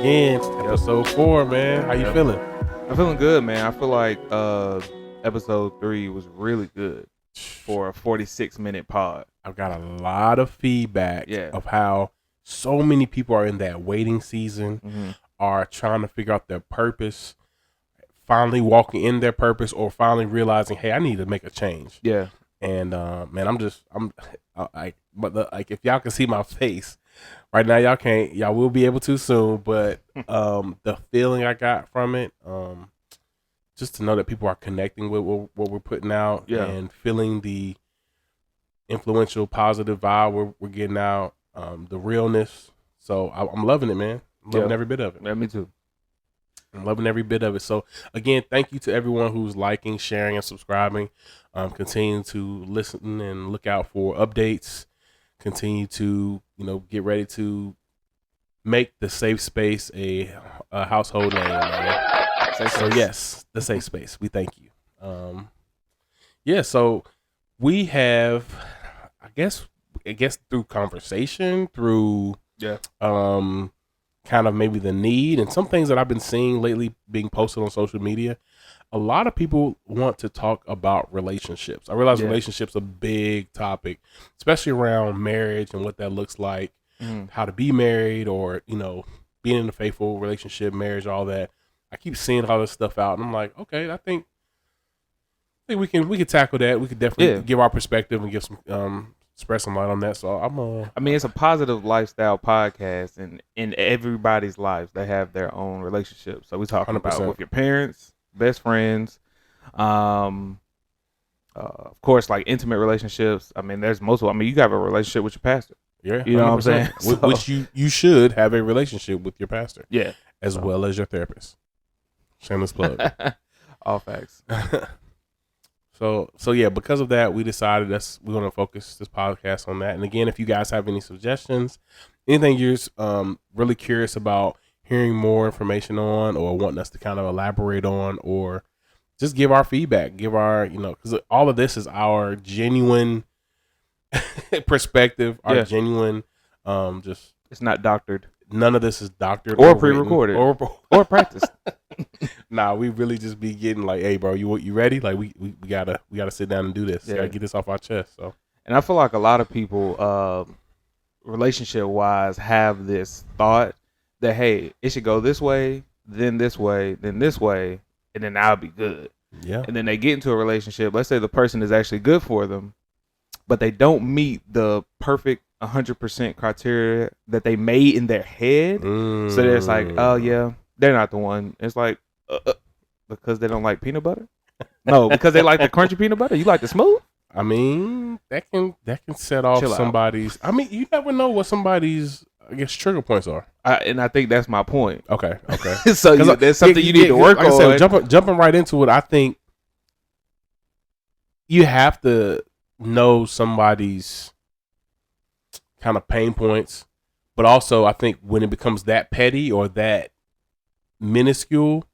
again. Episode 4, man. How you feeling? I'm feeling good, man. I feel like episode 3 was really good for a 46-minute pod. I've got a lot of feedback of how so many people are in that waiting season, are trying to figure out their purpose, finally walking in their purpose, or finally realizing, hey, I need to make a change. Yeah. And man, if y'all can see my face right now, y'all can't. Y'all will be able to soon. But the feeling I got from it, just to know that people are connecting with what we're putting out, and feeling the influential, positive vibe we're getting out, the realness. So I'm loving it, man. I'm loving every bit of it. Yeah, me too. I'm loving every bit of it. So again, thank you to everyone who's liking, sharing, and subscribing. Continue to listen and look out for updates. Continue to, get ready to make the safe space a household name. So yes, the safe space. We thank you. So we have, I guess through conversation, through kind of maybe the need and some things that I've been seeing lately being posted on social media. A lot of people want to talk about relationships. I realize relationships are a big topic, especially around marriage and what that looks like, how to be married, or, being in a faithful relationship, marriage, all that. I keep seeing all this stuff out, and I'm like, okay, I think we can tackle that. We could definitely give our perspective and give some spread some light on that. So it's a positive lifestyle podcast, and in everybody's lives they have their own relationships. So we're talking 100%. About with your parents, best friends, of course, like intimate relationships. There's multiple. You got a relationship with your pastor. Yeah, you know what I'm saying. Which you should have a relationship with your pastor. Yeah, as well as your therapist. Shameless plug. All facts. So yeah, because of that, we decided we're going to focus this podcast on that. And again, if you guys have any suggestions, anything you're really curious about hearing more information on, or wanting us to kind of elaborate on, or just give our feedback, give our, because all of this is our genuine perspective, our genuine, just. It's not doctored. None of this is doctored or pre-recorded or practiced. Nah, we really just be getting like, hey, bro, you ready? Like we gotta sit down and do this. Gotta get this off our chest. So, and I feel like a lot of people, relationship wise, have this thought that, hey, it should go this way, then this way, then this way, and then I'll be good. Yeah. And then they get into a relationship. Let's say the person is actually good for them, but they don't meet the perfect 100% criteria that they made in their head. So there's like, oh yeah, they're not the one. It's like because they don't like peanut butter. No, because they like the crunchy peanut butter. You like the smooth. That can set off somebody's. You never know what somebody's, I guess, trigger points are. And I think that's my point. Okay. So there's something you need to work on. I said, jumping right into it, I think you have to know somebody's kind of pain points, but also I think when it becomes that petty or that minuscule,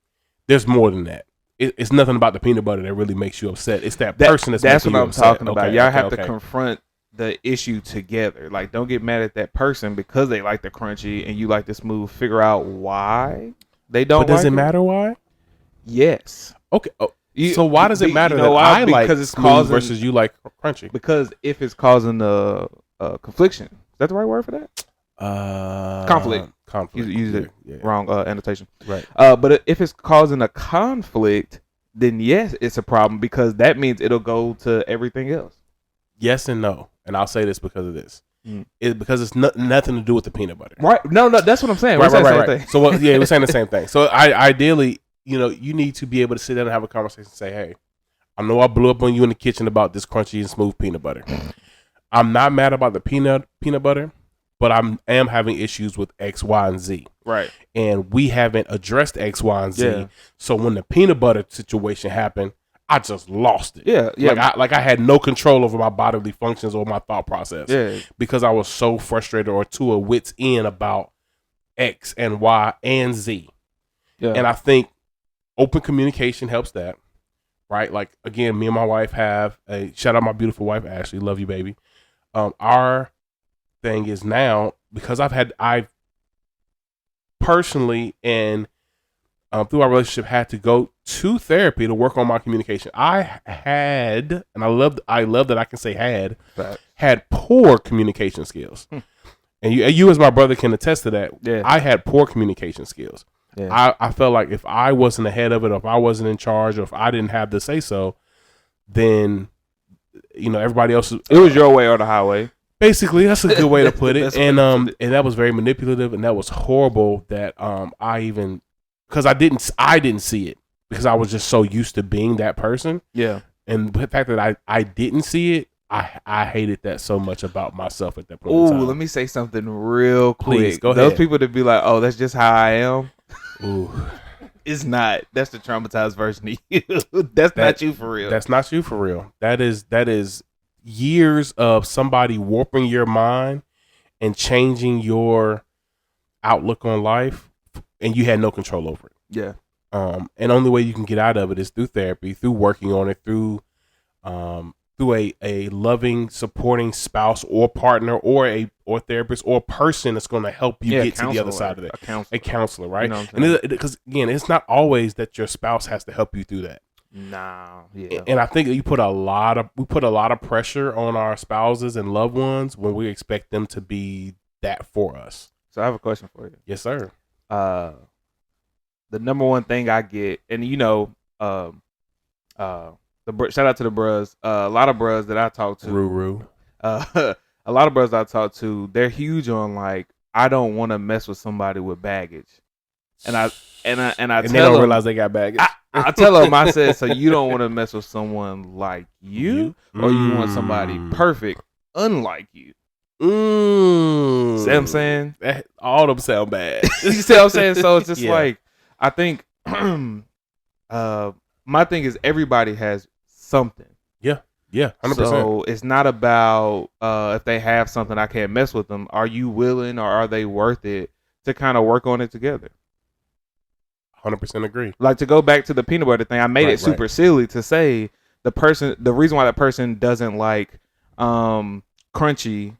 there's more than that. It's nothing about the peanut butter that really makes you upset. It's that person that's making you upset. That's what I'm talking about. Y'all have to confront the issue together. Like, don't get mad at that person because they like the crunchy and you like the smooth. Figure out why they don't. But does it matter why? Yes. Okay. So why does it matter that I like smooth versus you like crunchy? Because if it's causing a confliction, is that the right word for that? Conflict. You use it wrong annotation. Right. But if it's causing a conflict, then yes, it's a problem because that means it'll go to everything else. Yes and no, and I'll say this because of this. Because it's nothing to do with the peanut butter. Right. No, that's what I'm saying. Right. So we're saying the same thing. So ideally, you need to be able to sit down and have a conversation and say, hey, I know I blew up on you in the kitchen about this crunchy and smooth peanut butter. I'm not mad about the peanut butter, but I am having issues with X, Y, and Z. Right. And we haven't addressed X, Y, and Z. Yeah. So when the peanut butter situation happened, I just lost it. Yeah. Like I had no control over my bodily functions or my thought process. Yeah. Because I was so frustrated or to a wit's end about X and Y and Z. Yeah. And I think open communication helps that. Right? Like, again, me and my wife have a shout out my beautiful wife, Ashley. Love you, baby. Our thing is now, because I've personally and through our relationship had to go to therapy to work on my communication. I had, and I love that I can say had poor communication skills. And you as my brother can attest to that. Yeah. I had poor communication skills. Yeah. I felt like if I wasn't ahead of it, or if I wasn't in charge, or if I didn't have the say so, then everybody else. It was your way or the highway. Basically, that's a good way to put it. And that was very manipulative, and that was horrible. That because I didn't see it because I was just so used to being that person. Yeah. And the fact that I didn't see it, I hated that so much about myself at that point. Ooh, let me say something real quick. Please, go ahead. Those people that be like, "Oh, that's just how I am." Ooh. It's not. That's the traumatized version of you. That's not you for real. That's not you for real. That is years of somebody warping your mind and changing your outlook on life, and you had no control over it. Yeah. And only way you can get out of it is through therapy, through working on it, through a loving, supporting spouse or partner or therapist or person that's going to help you get to the other side of it. A counselor, right? And because again, it's not always that your spouse has to help you through that. Nah, yeah. And I think that we put a lot of pressure on our spouses and loved ones when we expect them to be that for us. So I have a question for you. Yes, sir. The number one thing I get, and shout out to the bros. A lot of bros that I talk to, a lot of bros I talk to, they're huge on like, I don't want to mess with somebody with baggage, and they don't realize they got baggage. I tell them, I said, so you don't want to mess with someone like you, or you want somebody perfect, unlike you. See what I'm saying? All of them sound bad. You see what I'm saying? So it's just like, I think my thing is everybody has something. Yeah, 100%. So it's not about if they have something, I can't mess with them. Are you willing, or are they worth it to kind of work on it together? 100% agree. Like, to go back to the peanut butter thing, I made it super silly to say the reason why that person doesn't like crunchy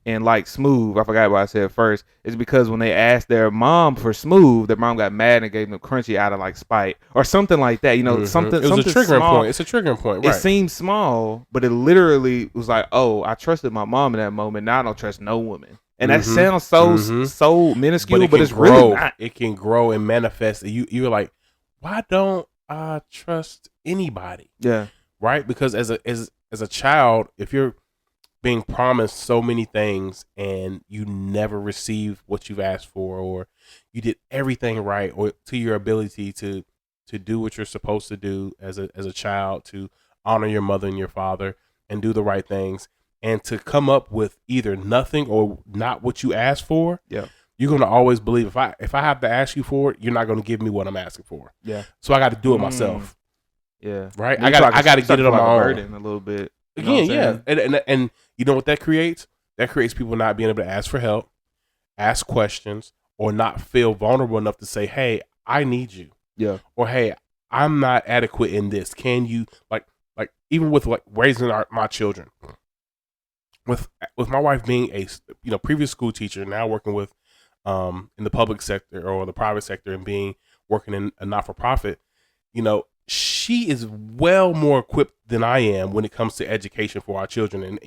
and like smooth, I forgot what I said first, is because when they asked their mom for smooth, their mom got mad and gave them crunchy out of like spite or something like that. Something. It was a triggering point. It's a triggering point. Right. It seems small, but it literally was like, oh, I trusted my mom in that moment. Now I don't trust no woman. And that sounds so minuscule, but it's really not. It can grow and manifest. You're like, why don't I trust anybody? Yeah. Right. Because as a child, if you're being promised so many things and you never receive what you've asked for, or you did everything right, or to your ability to do what you're supposed to do as a child, to honor your mother and your father and do the right things, and to come up with either nothing or not what you asked for, you're going to always believe if I have to ask you for it, you're not going to give me what I'm asking for. Yeah. So I got to do it myself. Yeah. Right. I got to get it on my own. Burden a little bit. Again, yeah. And you know what that creates? That creates people not being able to ask for help, ask questions, or not feel vulnerable enough to say, hey, I need you. Yeah. Or, hey, I'm not adequate in this. Can you, like even with like raising my children, with my wife being a previous school teacher, now working with in the public sector or the private sector, and working in a not-for-profit, she is well more equipped than I am when it comes to education for our children and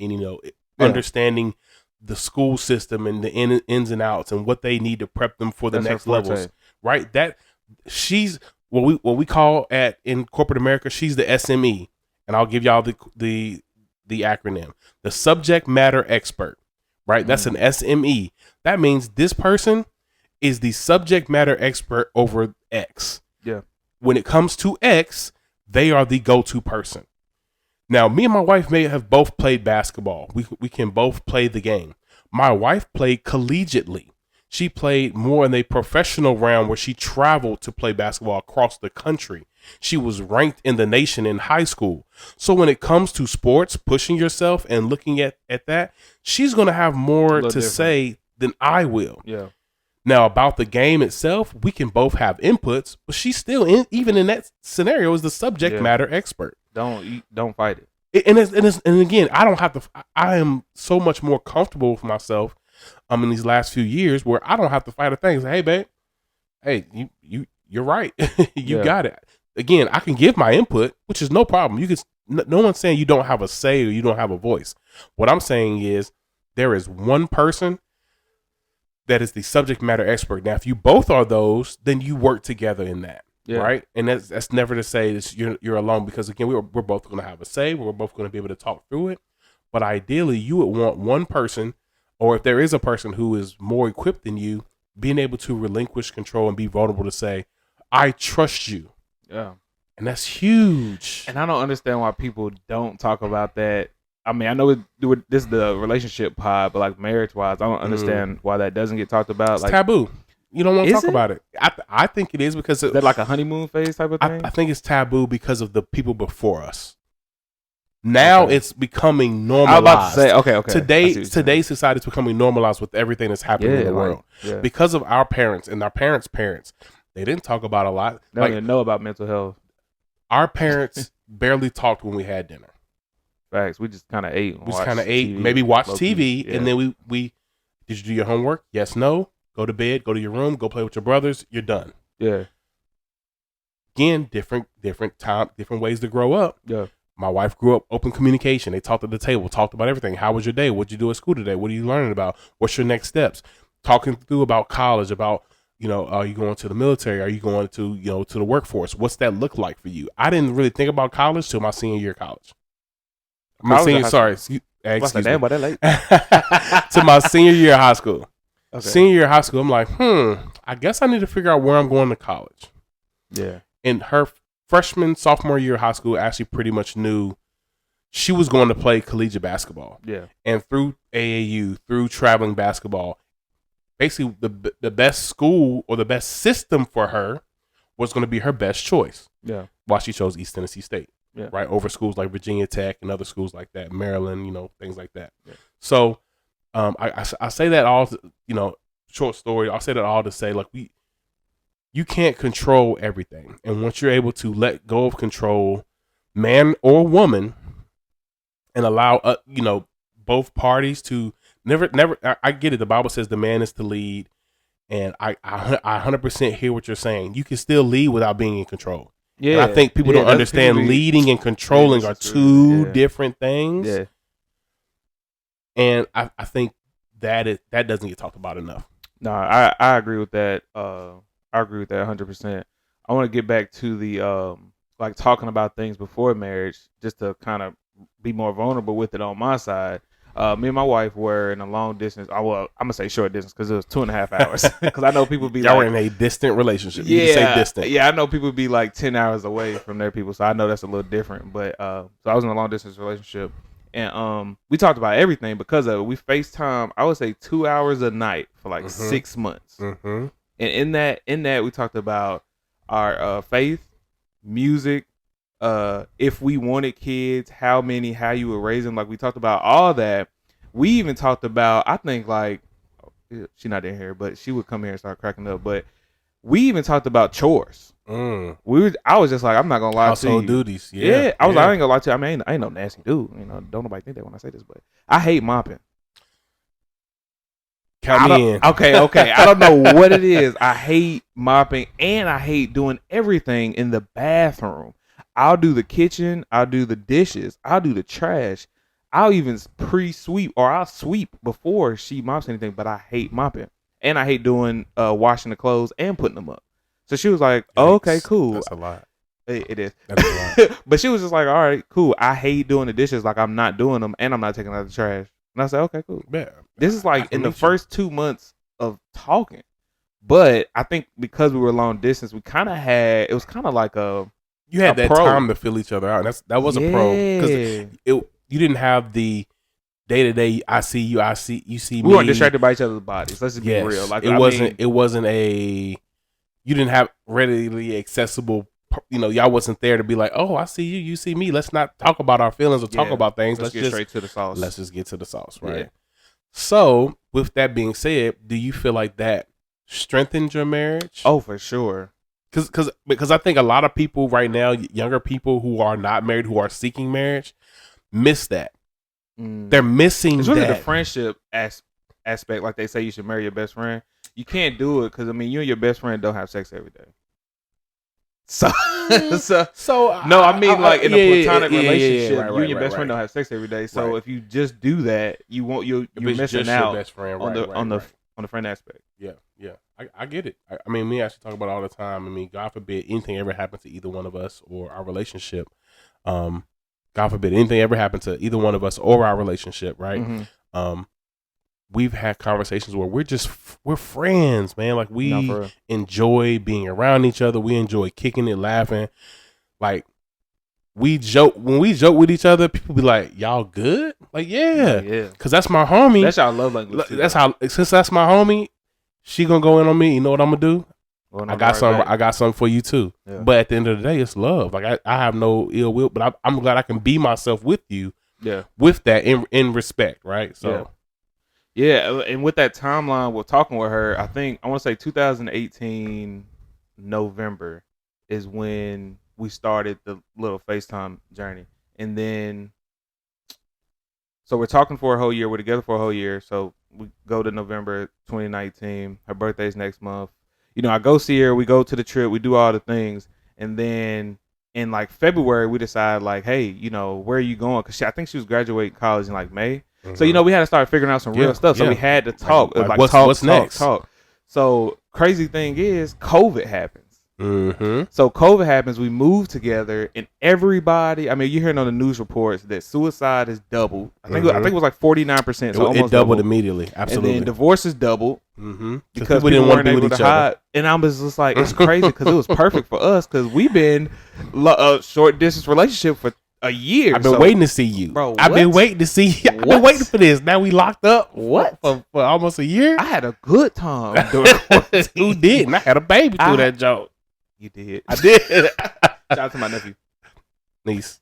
understanding the school system and the ins and outs and what they need to prep them for the next levels. Right? That she's what we call in corporate America, she's the SME, and I'll give y'all the acronym, the subject matter expert. Right? That's an SME. That means this person is the subject matter expert over X. Yeah. When it comes to X, they are the go-to person. Now, me and my wife may have both played basketball. We can both play the game. My wife played collegiately. She played more in a professional round where she traveled to play basketball across the country. She was ranked in the nation in high school. So when it comes to sports, pushing yourself and looking at that, she's going to have more to say than I will. Yeah. Now, about the game itself, we can both have inputs, but she's still, even in that scenario, is the subject matter expert. Don't fight it. And again, I don't have to. I am so much more comfortable with myself. In these last few years, where I don't have to fight a thing. Say, hey, babe, hey, you're right. You got it. Again, I can give my input, which is no problem. You can. No one's saying you don't have a say or you don't have a voice. What I'm saying is there is one person that is the subject matter expert. Now, if you both are those, then you work together in that, right? And that's never to say that you're alone, because again, we're both going to have a say. We're both going to be able to talk through it. But ideally, you would want one person, or if there is a person who is more equipped than you, being able to relinquish control and be vulnerable to say, "I trust you." Yeah. And that's huge. And I don't understand why people don't talk about that. I mean, I know this is the relationship pod, but like marriage wise, I don't understand why that doesn't get talked about. It's like taboo. You don't want to talk about it. I think it is because is that like a honeymoon phase type of thing? I think it's taboo because of the people before us. Now it's becoming normalized. I was about to say, today's society is becoming normalized with everything that's happening in the world. Because of our parents and our parents' parents, they didn't talk about a lot. They don't even know about mental health. Our parents barely talked when we had dinner. Facts. We just kind of ate. Maybe watch TV, and then we did you do your homework? Yes, no. Go to bed, go to your room, go play with your brothers. You're done. Yeah. Again, different time, different ways to grow up. Yeah. My wife grew up open communication. They talked at the table, talked about everything. How was your day? What'd you do at school today? What are you learning about? What's your next steps? Talking through about college, about, are you going to the military? Are you going to, to the workforce? What's that look like for you? I didn't really think about college till my senior year of college. To my senior year of high school. Okay. Senior year of high school, I'm like, I guess I need to figure out where I'm going to college. Yeah. And her freshman, sophomore year of high school, actually pretty much knew she was going to play collegiate basketball. Yeah. And through AAU, through traveling basketball, basically the best school or the best system for her was going to be her best choice. Yeah. While she chose East Tennessee State. Yeah. Right, over schools like Virginia Tech and other schools like that, Maryland, things like that. Yeah. So, I say that all, short story. I'll say that all to say, like, you can't control everything, and once you're able to let go of control, man or woman, and allow, both parties to never. I get it. The Bible says the man is to lead, and I 100% hear what you're saying. You can still lead without being in control. Yeah, and I think people don't understand leading and controlling are two different things. Yeah, and I think that doesn't get talked about enough. No, I agree with that. I agree with that 100%. I want to get back to the like talking about things before marriage, just to kind of be more vulnerable with it on my side. Me and my wife were in a long distance. I'm gonna say short distance because it was 2.5 hours. Because I know people be y'all were in a distant relationship. Yeah, you can say distant. Yeah, I know people be like 10 hours away from their people, so I know that's a little different. But so I was in a long distance relationship, and we talked about everything because of it. We FaceTime, I would say 2 hours a night for like 6 months. Mm-hmm. And in that we talked about our faith, music. If we wanted kids, how many, how you would raise them, like we talked about all that. We even talked about, I think, like, she's not in here, but she would come here and start cracking up. But we even talked about chores. I was just like, I'm not gonna lie to you. Household duties. I was like, I ain't gonna lie to you. I mean, I ain't no nasty dude. Don't nobody think that when I say this, but I hate mopping. Count me in. Okay. I don't know what it is. I hate mopping, and I hate doing everything in the bathroom. I'll do the kitchen. I'll do the dishes. I'll do the trash. I'll even pre-sweep, or I'll sweep before she mops anything, but I hate mopping. And I hate doing washing the clothes and putting them up. So she was like, oh, okay, cool. That's a lot. It is. That's a lot. But she was just like, all right, cool. I hate doing the dishes. Like, I'm not doing them, and I'm not taking out the trash. And I said, okay, cool. Yeah. This is like in the first 2 months of talking. But I think because we were long distance, we kind of had, it was kind of like you had that time to fill each other out. And that was a pro. Because you didn't have the day-to-day, I see you, you see me. We weren't distracted by each other's bodies. Let's just be real. Like, it wasn't you didn't have readily accessible, y'all wasn't there to be like, oh, I see you, you see me. Let's not talk about our feelings or talk about things. Let's get straight to the sauce. Let's just get to the sauce, right? Yeah. So, with that being said, do you feel like that strengthened your marriage? Oh, for sure. Because I think a lot of people right now, younger people who are not married, who are seeking marriage, miss that. They're missing it's really that. The friendship aspect. Like they say, you should marry your best friend. You can't do it because I mean, you and your best friend don't have sex every day. So no, I mean like in a platonic relationship, you and your best friend don't have sex every day. So if you just do that, you're missing out best friend, on the friend aspect. Yeah. I get it. I mean, me actually talk about it all the time. I mean, God forbid anything ever happened to either one of us or our relationship. God forbid anything ever happened to either one of us or our relationship, right? Mm-hmm. We've had conversations where we're friends, man. Like we enjoy being around each other. We enjoy kicking it, laughing. Like when we joke with each other, people be like, "Y'all good?" Like, yeah, because that's my homie. That's our love language. Since that's my homie, she gonna go in on me. You know what I'm gonna do? I got something for you too. Yeah. But at the end of the day, it's love. Like I have no ill will, but I'm glad I can be myself with you. Yeah, with that in respect, right? So. Yeah, and with that timeline, we're talking with her. I want to say 2018 November is when we started the little FaceTime journey, and then so we're talking for a whole year. We're together for a whole year. So we go to November 2019. Her birthday's next month. You know, I go see her. We go to the trip. We do all the things, and then in like February, we decide like, hey, you know, where are you going? Because I think she was graduating college in like May. Mm-hmm. So, you know, we had to start figuring out some real stuff. So we had to talk. What's next? Talk. So crazy thing is COVID happens. Mm-hmm. So COVID happens. We move together and everybody, I mean, you're hearing on the news reports that suicide is doubled. I think it was like 49%. So it doubled immediately. Absolutely. And then divorce is doubled. Mm-hmm. Because people didn't want to be with each other. And I was just like, it's crazy because it was perfect for us because we've been a short distance relationship for a year. I've been waiting to see you, bro. I've been waiting to see you. I've been waiting for this. Now we locked up. What for almost a year? I had a good time. Who didn't? I had a baby through that joke. You did. I did. Shout out to my nephew, niece.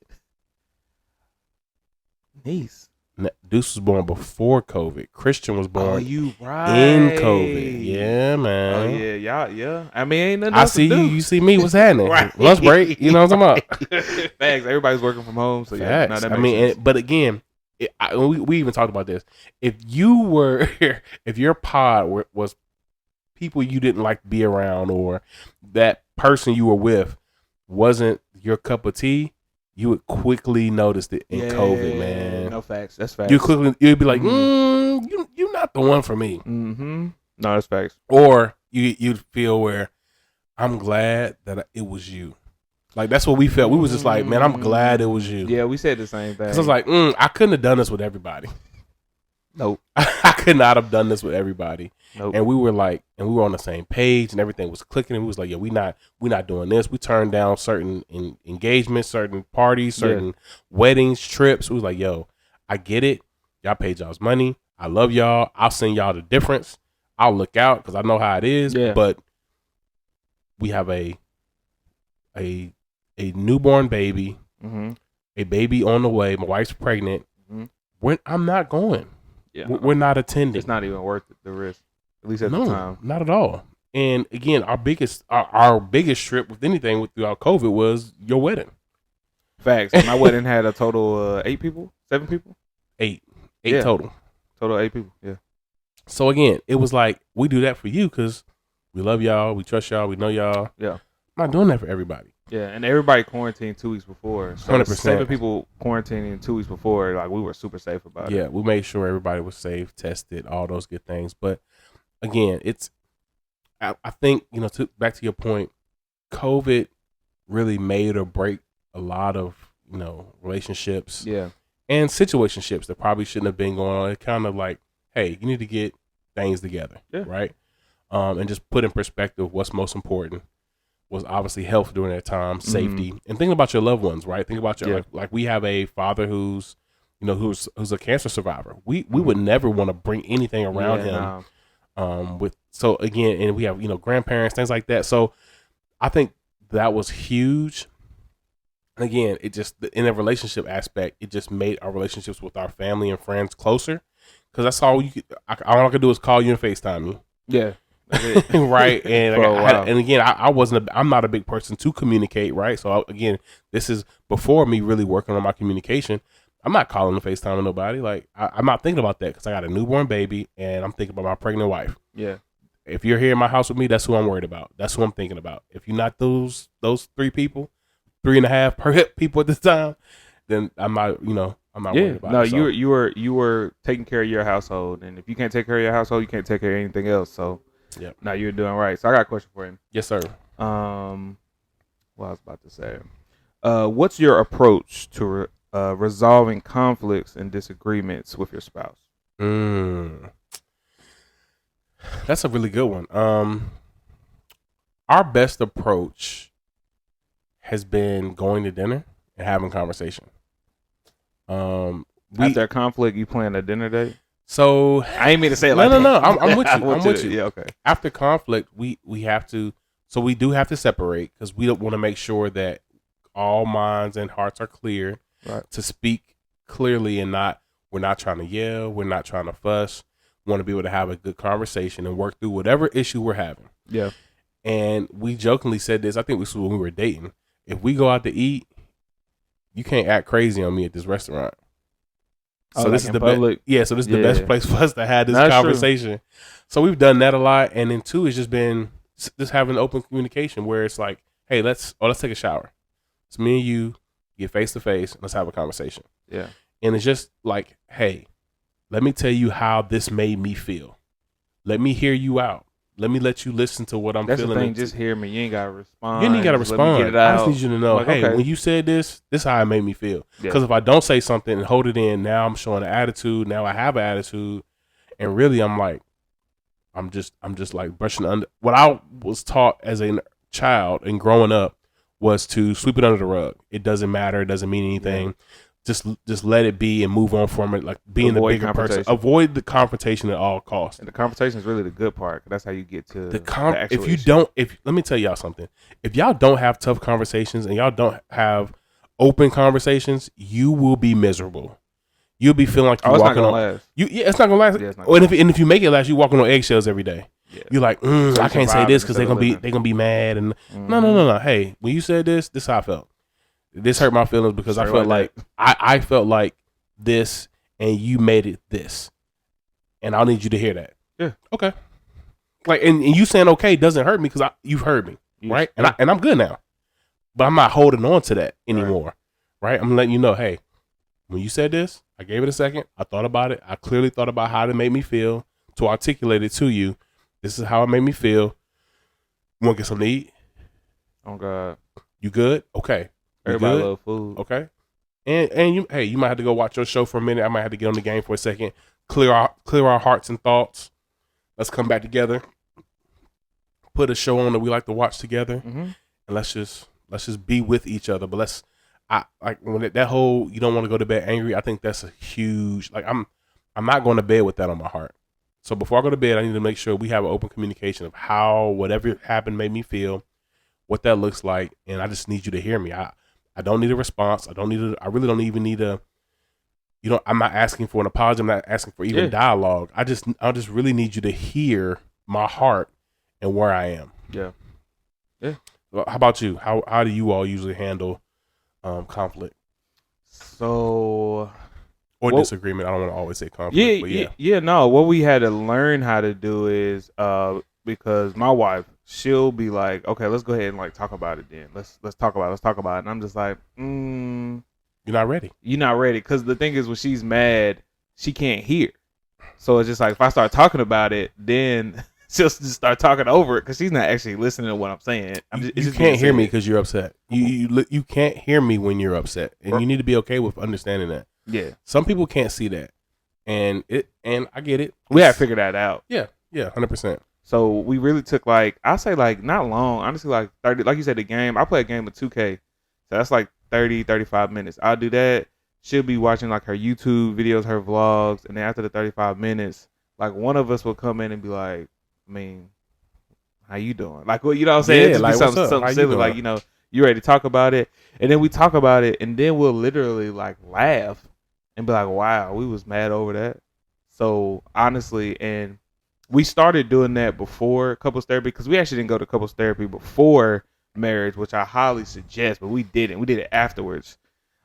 Deuce was born before COVID. Christian was born. Oh, you right in COVID. Yeah, man. Oh yeah, yeah. I mean, ain't nothing. I see you. You see me. What's happening? Right. Lunch break. You know what I'm talking about? Thanks. Everybody's working from home, so yeah. No, I mean, but again, we even talked about this. If your pod was people you didn't like to be around, or that person you were with wasn't your cup of tea, you would quickly notice it in COVID, man. No facts. That's facts. You'd be like, you're not the one for me. Mm-hmm. No, that's facts. Or you'd feel where I'm glad that it was you. Like that's what we felt. We was just like, man, I'm glad it was you. Yeah, we said the same thing. Cause I was like, I couldn't have done this with everybody. Nope. I could not have done this with everybody. Nope. And we were on the same page and everything was clicking. And we was like, yeah, we not doing this. We turned down certain engagements, certain parties, certain weddings, trips. We was like, yo, I get it. Y'all paid y'all's money. I love y'all. I'll send y'all the difference. I'll look out because I know how it is. Yeah. But we have a newborn baby, a baby on the way. My wife's pregnant. Mm-hmm. I'm not going. Yeah, we're not attending. It's not even worth the risk, at least at the time. Not at all. And again, our biggest trip with anything throughout COVID was your wedding. Facts. My wedding had a total of 8 people, 7 people, 8 total. Total 8 people. Yeah. So again, it was like we do that for you because we love y'all, we trust y'all, we know y'all. Yeah. I'm not doing that for everybody. Yeah, and everybody quarantined 2 weeks before. So 100%. 7 people quarantining 2 weeks before. Like we were super safe about it. Yeah, we made sure everybody was safe, tested, all those good things. But again, I think, back to your point, COVID really made or break a lot of, relationships. Yeah. And situationships that probably shouldn't have been going on. It kind of like, hey, you need to get things together. Yeah. Right? And just put in perspective what's most important was obviously health during that time, safety, and think about your loved ones, right? Think about your like we have a father who's a cancer survivor. We would never want to bring anything around him. So again, and we have grandparents, things like that. So I think that was huge. And again, it just in a relationship aspect, it just made our relationships with our family and friends closer. Because that's all all I could do is call you and FaceTime you. Yeah. Right. And again, I'm not a big person to communicate, right? So again, this is before me really working on my communication. I'm not calling and FaceTime nobody. Like I'm not thinking about that because I got a newborn baby and I'm thinking about my pregnant wife. Yeah. if you're here in my house with me, that's who I'm worried about. That's who I'm thinking about. If you're not those 3 people, 3.5 people at this time, then I'm not, I'm not worried about it. No, you were taking care of your household, and if you can't take care of your household, you can't take care of anything else. So, yeah, no, you're doing right. So I got a question for you. Yes, sir. What I was about to say. What's your approach to resolving conflicts and disagreements with your spouse? That's a really good one. Our best approach has been going to dinner and having conversation. After a conflict, you plan a dinner date? So I ain't mean to say it like that. No, I'm with you. I'm with you. Yeah, okay. After conflict, we have to. So we do have to separate because we don't want to make sure that all minds and hearts are clear to speak clearly and we're not trying to yell, we're not trying to fuss. We want to be able to have a good conversation and work through whatever issue we're having. Yeah. And we jokingly said this, I think this was when we were dating. If we go out to eat, you can't act crazy on me at this restaurant. So this is the best. Yeah, so this is the best place for us to have this conversation. True. So we've done that a lot, and then 2 is just been just having open communication where it's like, hey, let's take a shower. It's me and you get face to face. Let's have a conversation. Yeah, and it's just like, hey, let me tell you how this made me feel. Let me hear you out. Let me let you listen to what I'm feeling. That's the thing. Just hear me. You ain't gotta respond. You ain't gotta respond. I just need you to know, like, hey, okay, when you said this is how it made me feel. Because if I don't say something and hold it in, now I'm showing an attitude. Now I have an attitude, and really, I'm just like brushing under. What I was taught as a child and growing up was to sweep it under the rug. It doesn't matter. It doesn't mean anything. Yeah. Just let it be and move on from it. Like being the bigger person. Avoid the confrontation at all costs. And the confrontation is really the good part. That's how you get to the actual If you don't, let me tell y'all something. If y'all don't have tough conversations and y'all don't have open conversations, you will be miserable. You'll be feeling like you're walking on. Last. It's not gonna last. Yeah, and if you make it last, you're walking on eggshells every day. Yeah. You're like, I can't say this because they're gonna be mad. And no. Hey, when you said this is how I felt. This hurt my feelings because I felt like I felt like this, and you made it this, and I'll need you to hear that. Yeah. Okay. Like, and you saying okay doesn't hurt me because you've heard me, right? And I'm good now, but I'm not holding on to that anymore, right? I'm letting you know, hey, when you said this, I gave it a second. I thought about it. I clearly thought about how it made me feel to articulate it to you. This is how it made me feel. You want to get something to eat? Oh God. You good? Okay. Everybody love food. Okay. And you might have to go watch your show for a minute. I might have to get on the game for a second. Clear our hearts and thoughts. Let's come back together. Put a show on that we like to watch together. Mm-hmm. And let's just be with each other. But when that whole you don't want to go to bed angry, I think that's a huge, like, I'm not going to bed with that on my heart. So before I go to bed, I need to make sure we have an open communication of how whatever happened made me feel, what that looks like, and I just need you to hear me. I don't need a response. I really don't even need I'm not asking for an apology. I'm not asking for even dialogue. I just really need you to hear my heart and where I am. Yeah. Yeah. Well, how about you? How do you all usually handle conflict? Or disagreement. I don't want to always say conflict. No. What we had to learn how to do is because my wife, she'll be like, okay, let's go ahead and like talk about it then. Let's talk about it. And I'm just like, you're not ready. You're not ready. Because the thing is, when she's mad, she can't hear. So it's just like, if I start talking about it, then she'll just start talking over it because she's not actually listening to what I'm saying. You can't hear me because you're upset. You can't hear me when you're upset. And you need to be okay with understanding that. Yeah. Some people can't see that. And I get it. We have to figure that out. Yeah. Yeah. 100%. So we really took I say not long, honestly, like 30, like you said, the game. I play a game of 2K. So that's like 30, 35 minutes. I'll do that. She'll be watching like her YouTube videos, her vlogs. And then after the 35 minutes, like one of us will come in and be like, how you doing? Like, well, you know what I'm saying? Yeah, like, something silly, like, you ready to talk about it? And then we talk about it, and then we'll literally like laugh and be like, wow, we was mad over that. So honestly, and we started doing that before couples therapy because we actually didn't go to couples therapy before marriage, which I highly suggest, but we didn't. We did it afterwards.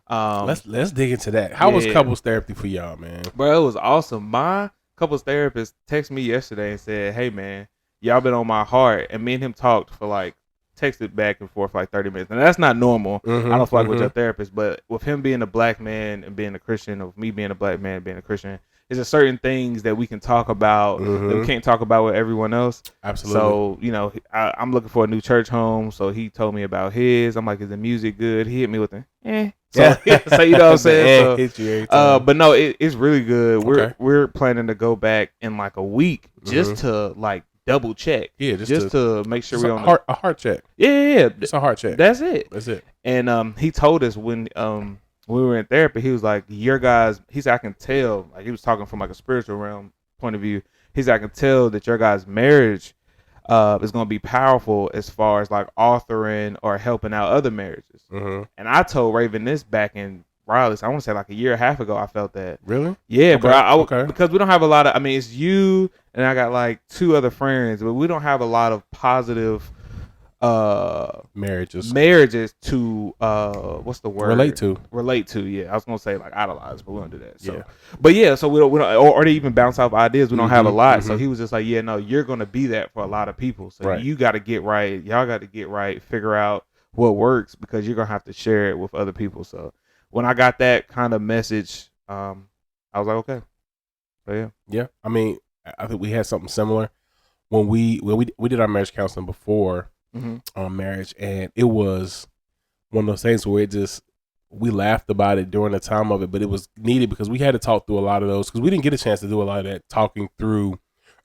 Let's dig into that. How was couples therapy for y'all, man? Bro, it was awesome. My couples therapist texted me yesterday and said, hey, man, y'all been on my heart. And me and him talked for like, texted back and forth for like 30 minutes. And that's not normal. I don't feel like with your therapist, but with him being a black man and being a Christian, or me being a black man and being a Christian, there's a certain things that we can talk about that we can't talk about with everyone else. Absolutely. So, you know, I'm looking for a new church home. So he told me about his. I'm like, is the music good? He hit me with an So, so you know what I'm saying? But no, it's really good. We're planning to go back in like a week just to like double check. Yeah, just to make sure we're on a heart check. Yeah. It's a heart check. That's it. And he told us when we were in therapy, he was like, your guys, he said, I can tell, like he was talking from like a spiritual realm point of view. He said, I can tell that your guys' marriage is going to be powerful as far as like authoring or helping out other marriages. And I told Raven this back in Raleigh, I want to say like a year and a half ago, I felt that. Really? Yeah, bro. Because we don't have a lot of, I mean, it's you and I got like 2 other friends, but we don't have a lot of positive marriages to what's the word, relate to. Yeah, I was gonna say like idolize, but we don't do that. So but yeah, so we don't or they even bounce off ideas. We don't have a lot. So he was just like, yeah, no, you're gonna be that for a lot of people. So you got to get right, y'all got to get right, figure out what works, because you're gonna have to share it with other people. So when I got that kind of message, I was like, okay. So yeah, I mean, I think we had something similar when we did our marriage counseling before on marriage, and it was one of those things where we laughed about it during the time of it, but it was needed because we had to talk through a lot of those, because we didn't get a chance to do a lot of that talking through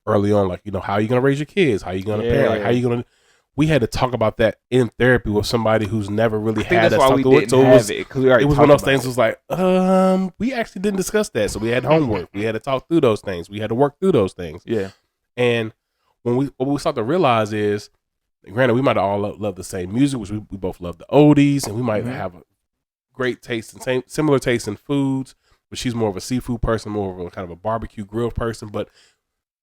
early on, like, you know, how are you going to raise your kids, how are you going to parent, like how are you going to, we had to talk about that in therapy with somebody who's never really had us talk through it. So it was one of those things. It was like, we actually didn't discuss that, so we had homework, we had to talk through those things, we had to work through those things. And what we start to realize is, granted, we might all love the same music, which we both love the oldies, and we might have a great taste and similar taste in foods, but she's more of a seafood person, more of a kind of a barbecue grill person. But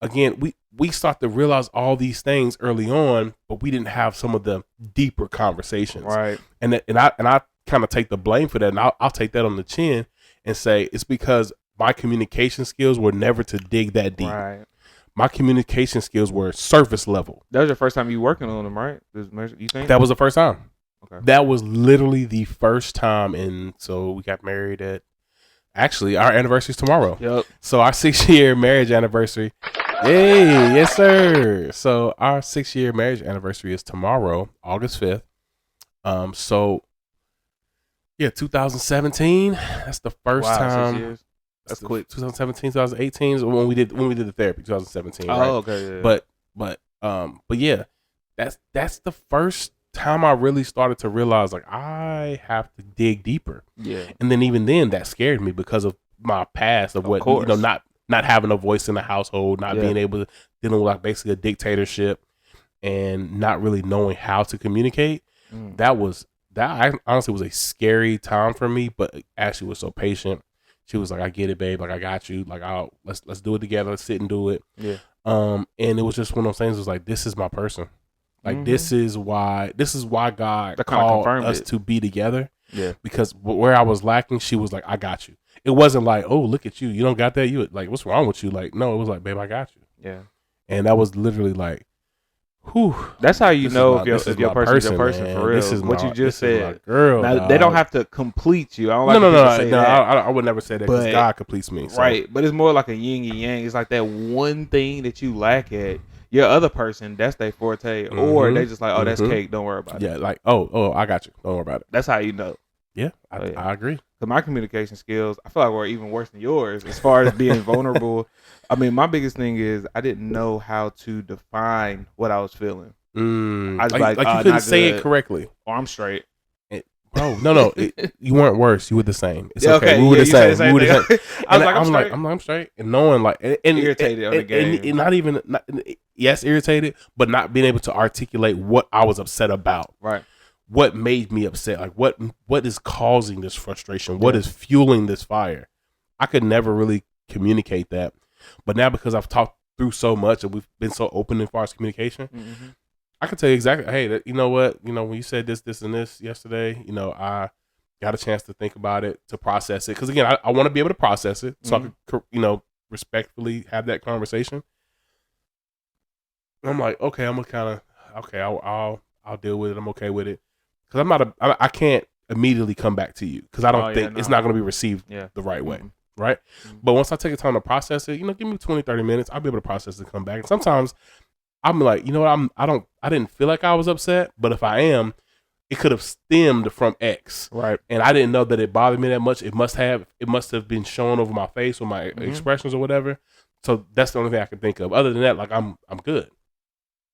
again, we start to realize all these things early on, but we didn't have some of the deeper conversations. Right. And I kind of take the blame for that, and I'll take that on the chin and say it's because my communication skills were never to dig that deep. Right. My communication skills were surface level. That was your first time you working on them, right? You think? That was the first time. Okay. That was literally the first time. And so we got married actually, our anniversary is tomorrow. Yep. So our 6-year marriage anniversary. Hey, yes, sir. So our 6-year marriage anniversary is tomorrow, August 5th. So yeah, 2017. That's the first time. 6 years. That's quick. 2017, 2018 is when we did the therapy. 2017. Oh, right? Okay. Yeah. But yeah, that's the first time I really started to realize, like, I have to dig deeper. Yeah. And then even then, that scared me because of my past of what, you know, not having a voice in the household, not being able to dealing with like basically a dictatorship, and not really knowing how to communicate. That honestly was a scary time for me. But Ashley was so patient. She was like, I get it, babe. Like, I got you. Like, let's do it together. Let's sit and do it. Yeah. And it was just one of those things. It was like, this is my person. Like, this is why God called us to be together. Yeah. Because where I was lacking, she was like, I got you. It wasn't like, oh, look at you. You don't got that. You like, what's wrong with you? Like, no, it was like, babe, I got you. Yeah. And that was literally like, whew. That's how you know if your person's your person, man. For real. This is what you just said. Girl, now, they don't have to complete you. I don't like no. I would never say that, because God completes me. So. Right. But it's more like a yin and yang. It's like that one thing that you lack at. Your other person, that's their forte. Or they just like, oh, that's cake. Don't worry about it. Yeah, like, oh, I got you. Don't worry about it. That's how you know. Yeah, I agree. Because my communication skills, I feel like were even worse than yours as far as being vulnerable. I mean, my biggest thing is I didn't know how to define what I was feeling. I was like you couldn't say it correctly. Or I'm straight. Bro, no, you weren't worse. You were the same. It's okay. We were the same. I'm straight. And knowing like and irritated on the game. And not even yes, irritated, but not being able to articulate what I was upset about. Right. What made me upset? Like what is causing this frustration? What is fueling this fire? I could never really communicate that. But now, because I've talked through so much and we've been so open as far as communication, I can tell you exactly, hey, you know what? You know, when you said this, and this yesterday, you know, I got a chance to think about it, to process it. Because, again, I want to be able to process it so I can, you know, respectfully have that conversation. I'm like, okay, I'm gonna kind of okay. I'll deal with it. I'm okay with it because I can't immediately come back to you because I don't think it's not gonna be received the right way, right? But once I take the time to process it, give me 20, 30 minutes. I'll be able to process it and come back. And sometimes I'm like, I didn't feel like I was upset, but if I am, it could have stemmed from X, right? And I didn't know that it bothered me that much. It must have been shown over my face or my expressions or whatever. So that's the only thing I can think of. Other than that, like I'm good.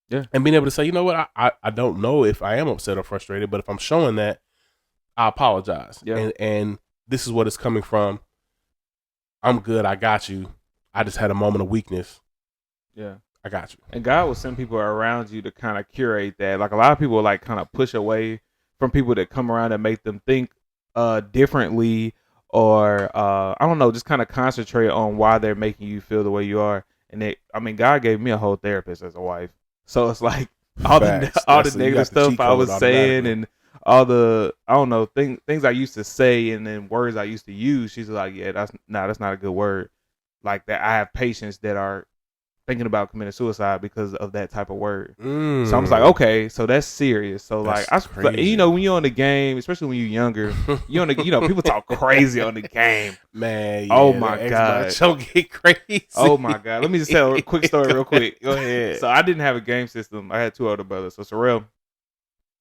Yeah. And being able to say, you know what, I don't know if I am upset or frustrated, but if I'm showing that, I apologize. Yeah. And this is what it's coming from. I'm good. I got you. I just had a moment of weakness. Yeah. I got you. And God will send people around you to kind of curate that. Like a lot of people like kind of push away from people that come around and make them think differently or I don't know, just kind of concentrate on why they're making you feel the way you are. And God gave me a whole therapist as a wife. So it's like all the negative stuff I was saying and all the I don't know things I used to say and then words I used to use. She's like, yeah, that's not a good word. Like that, I have patients that are thinking about committing suicide because of that type of word. So I was like, okay, so that's serious. So that's crazy. When you're on the game, especially when you're younger, people talk crazy on the game. Man, yeah, oh my God. Don't get crazy. Oh my God. Let me just tell a quick story real quick. Go ahead. So I didn't have a game system. I had two older brothers. So Sorrel,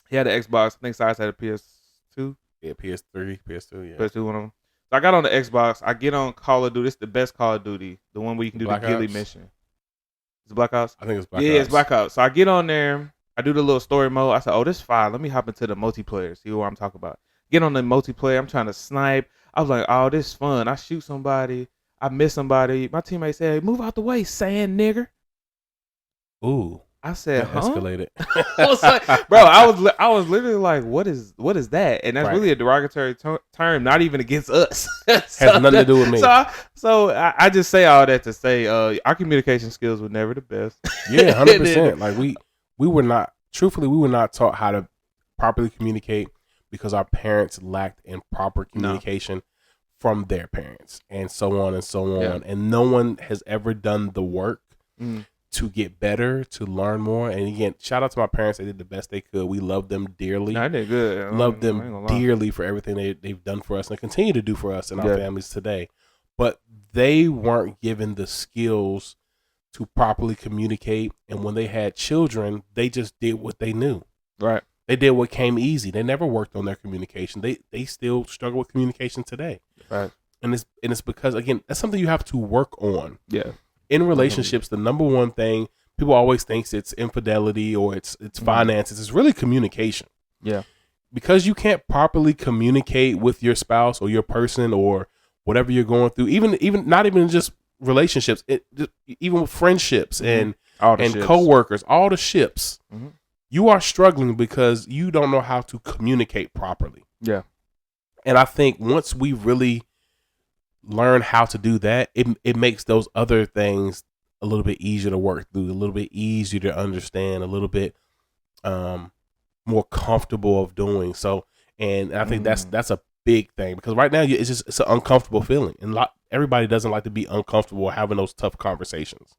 he had an Xbox. I think Size had a PS2. Yeah, PS3, PS2, yeah. PS2, one of them. So I got on the Xbox. I get on Call of Duty. It's the best Call of Duty. The one where you can do the ghillie mission. Is it Black Ops? I think it's Black Ops. Yeah, it's Black Ops. So I get on there. I do the little story mode. I said, oh, this is fine. Let me hop into the multiplayer. See what I'm talking about. Get on the multiplayer. I'm trying to snipe. I was like, oh, this is fun. I shoot somebody. I miss somebody. My teammate said, hey, move out the way, sand nigger. Ooh. I said, huh? Escalated. I was like, bro, I was literally like, what is that? And that's really a derogatory term, not even against us. Has nothing to do with me. So I just say all that to say, our communication skills were never the best. Yeah, 100%. Like we were not taught how to properly communicate because our parents lacked in proper communication from their parents, and so on and so on. Yeah. And no one has ever done the work to get better, to learn more. And again, shout out to my parents. They did the best they could. We love them dearly. I did good. Love them dearly for everything they've done for us and continue to do for us and our families today. But they weren't given the skills to properly communicate. And when they had children, they just did what they knew. Right. They did what came easy. They never worked on their communication. They still struggle with communication today. Right. And it's because, again, that's something you have to work on. Yeah. In relationships, the number one thing people always think it's infidelity or it's finances. It's really communication. Yeah. Because you can't properly communicate with your spouse or your person or whatever you're going through, even not even just relationships, even with friendships and coworkers, all the ships. Mm-hmm. You are struggling because you don't know how to communicate properly. Yeah. And I think once we really learn how to do that, it makes those other things a little bit easier to work through, a little bit easier to understand, a little bit more comfortable of doing. So, and I think that's a big thing because right now it's an uncomfortable feeling, and everybody doesn't like to be uncomfortable having those tough conversations.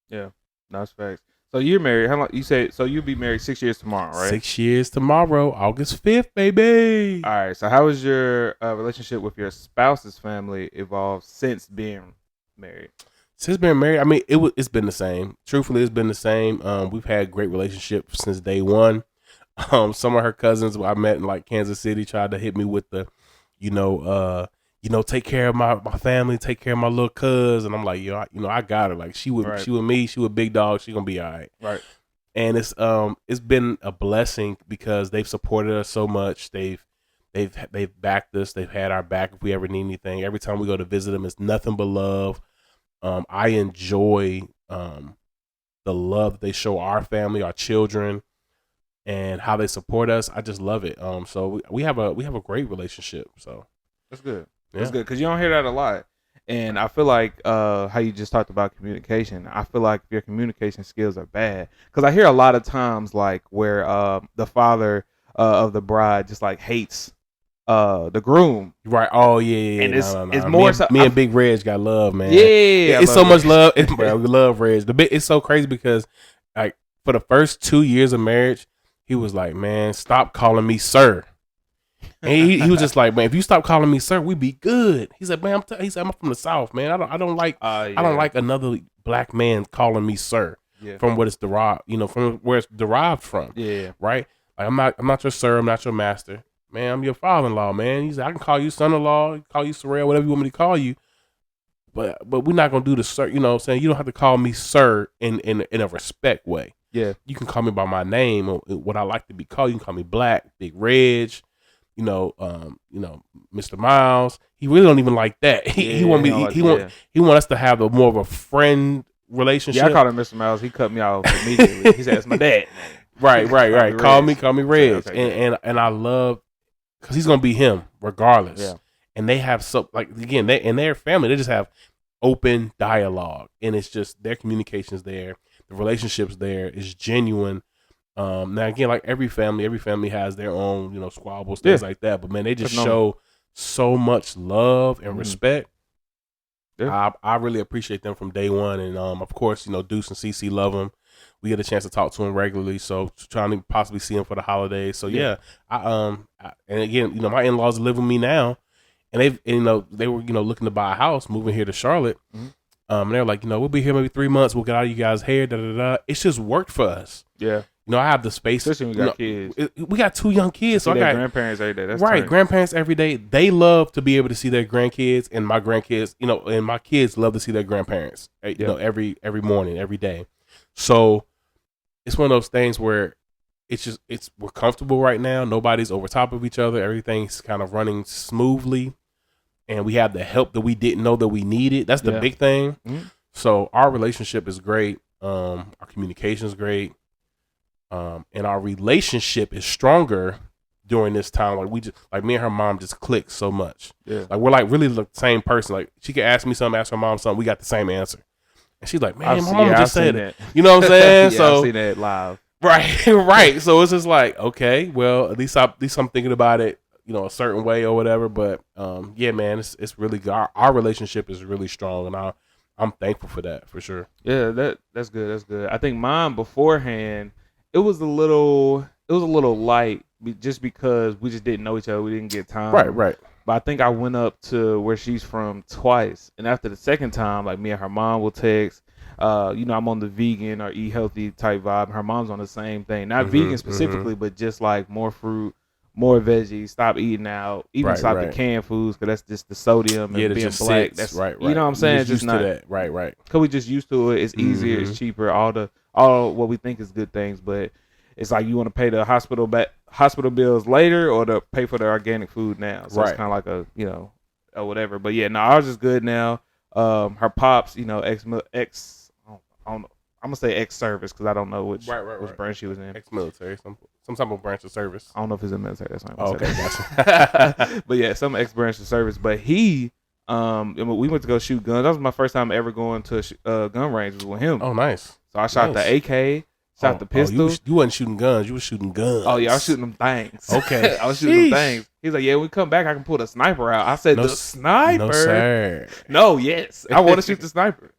Yeah, that's facts. So you're married. How long? You said so you'll be married 6 years tomorrow, right? 6 years tomorrow, August 5th, baby. All right. So how has your relationship with your spouse's family evolved since being married? Since being married, I mean, it's been the same. Truthfully, it's been the same. We've had great relationships since day one. Some of her cousins I met in like Kansas City tried to hit me with the, take care of my family, take care of my little cuz, and I'm like, I got her. Like she with me, she with big dog, she gonna be all right. Right. And it's been a blessing because they've supported us so much. They've backed us. They've had our back if we ever need anything. Every time we go to visit them, it's nothing but love. I enjoy the love that they show our family, our children, and how they support us. I just love it. So we have a great relationship. So that's good. Yeah. That's good because you don't hear that a lot. And I feel like how you just talked about communication. I feel like your communication skills are bad because I hear a lot of times like where the father of the bride just like hates the groom. Right. Oh yeah. And it's more. Me and Big Reg got love, man. Yeah. It's so much love. We love Reg. It's so crazy because like for the first 2 years of marriage, he was like, man, stop calling me sir. And he was just like, man, if you stop calling me sir, we be good. He said, man, he said, I'm from the South, man. I don't like another black man calling me sir from what it's derived, from where it's derived from. Yeah. Right. Like I'm not your sir. I'm not your master, man. I'm your father-in-law, man. He said, I can call you son-in-law, call you Sorrel, whatever you want me to call you. But we're not gonna do the sir. You know what I'm saying? You don't have to call me sir in a respect way. Yeah. You can call me by my name or what I like to be called. You can call me Black, Big Reg, Mr. Miles. He really don't even like that. He want us to have more of a friend relationship. Yeah, I called him Mr. Miles. He cut me off immediately. He said, "It's my dad." Right. Call me Reg. Okay, and I love because he's gonna be him regardless. Yeah. And they have they in their family they just have open dialogue, and it's just their communication's there, the relationships there is genuine. Now again, like every family has their own squabbles, things like that. But man, they just show so much love and respect. Yeah. I really appreciate them from day one, and of course Deuce and CC love them. We get a chance to talk to him regularly, so trying to possibly see him for the holidays. So yeah, and again, my in-laws live with me now. And they were looking to buy a house, moving here to Charlotte. Mm-hmm. And they're like, we'll be here maybe 3 months. We'll get out of you guys' hair. Da da da. It's just worked for us. Yeah. I have the space. Especially when we got kids. We got 2 young kids, so I got grandparents every day. That's right. Grandparents every day. They love to be able to see their grandkids, and my grandkids. And my kids love to see their grandparents. Every morning, every day. So it's one of those things where we're comfortable right now. Nobody's over top of each other. Everything's kind of running smoothly. And we have the help that we didn't know that we needed. That's the big thing. Mm-hmm. So our relationship is great. Our communication is great. And our relationship is stronger during this time. Like me and her mom just click so much. Yeah. Like we're like really the same person. Like she could ask me something, ask her mom something. We got the same answer. And she's like, man, my mom just said it. You know what I'm saying? So I've seen that live. Right. So it's just like, okay, well, at least I'm thinking about it. A certain way or whatever, but yeah, man, it's really our relationship is really strong, and I'm thankful for that for sure. Yeah, that's good. I think mine beforehand, it was a little light just because we just didn't know each other, we didn't get time. Right. But I think I went up to where she's from twice, and after the second time, like me and her mom will text. I'm on the vegan or eat healthy type vibe. And her mom's on the same thing, not vegan specifically, but just like more fruit. More veggies, stop eating out, even stop the canned foods because that's just the sodium and being black. That's right. You know what I'm saying? Just not that. Right. Because we just used to it. It's easier. It's cheaper. All what we think is good things, but it's like you want to pay the hospital bills later or to pay for the organic food now. So it's kind of like a or whatever. But yeah, no, ours is good now. Her pops, ex. I don't know. I'm gonna say ex-service because I don't know which branch she was in. Ex-military, some type of branch of service. I don't know if it's in military. That's not okay, gotcha. But yeah, some ex-branch of service. But he, we went to go shoot guns. That was my first time ever going to a gun range was with him. Oh, nice. So I shot the AK, shot the pistol. You wasn't shooting guns. You were shooting guns. Oh yeah, I was shooting them things. Okay, I was shooting them things. He's like, yeah, when we come back, I can pull the sniper out. I said, the sniper? No, sir. No, yes, I want to shoot the sniper.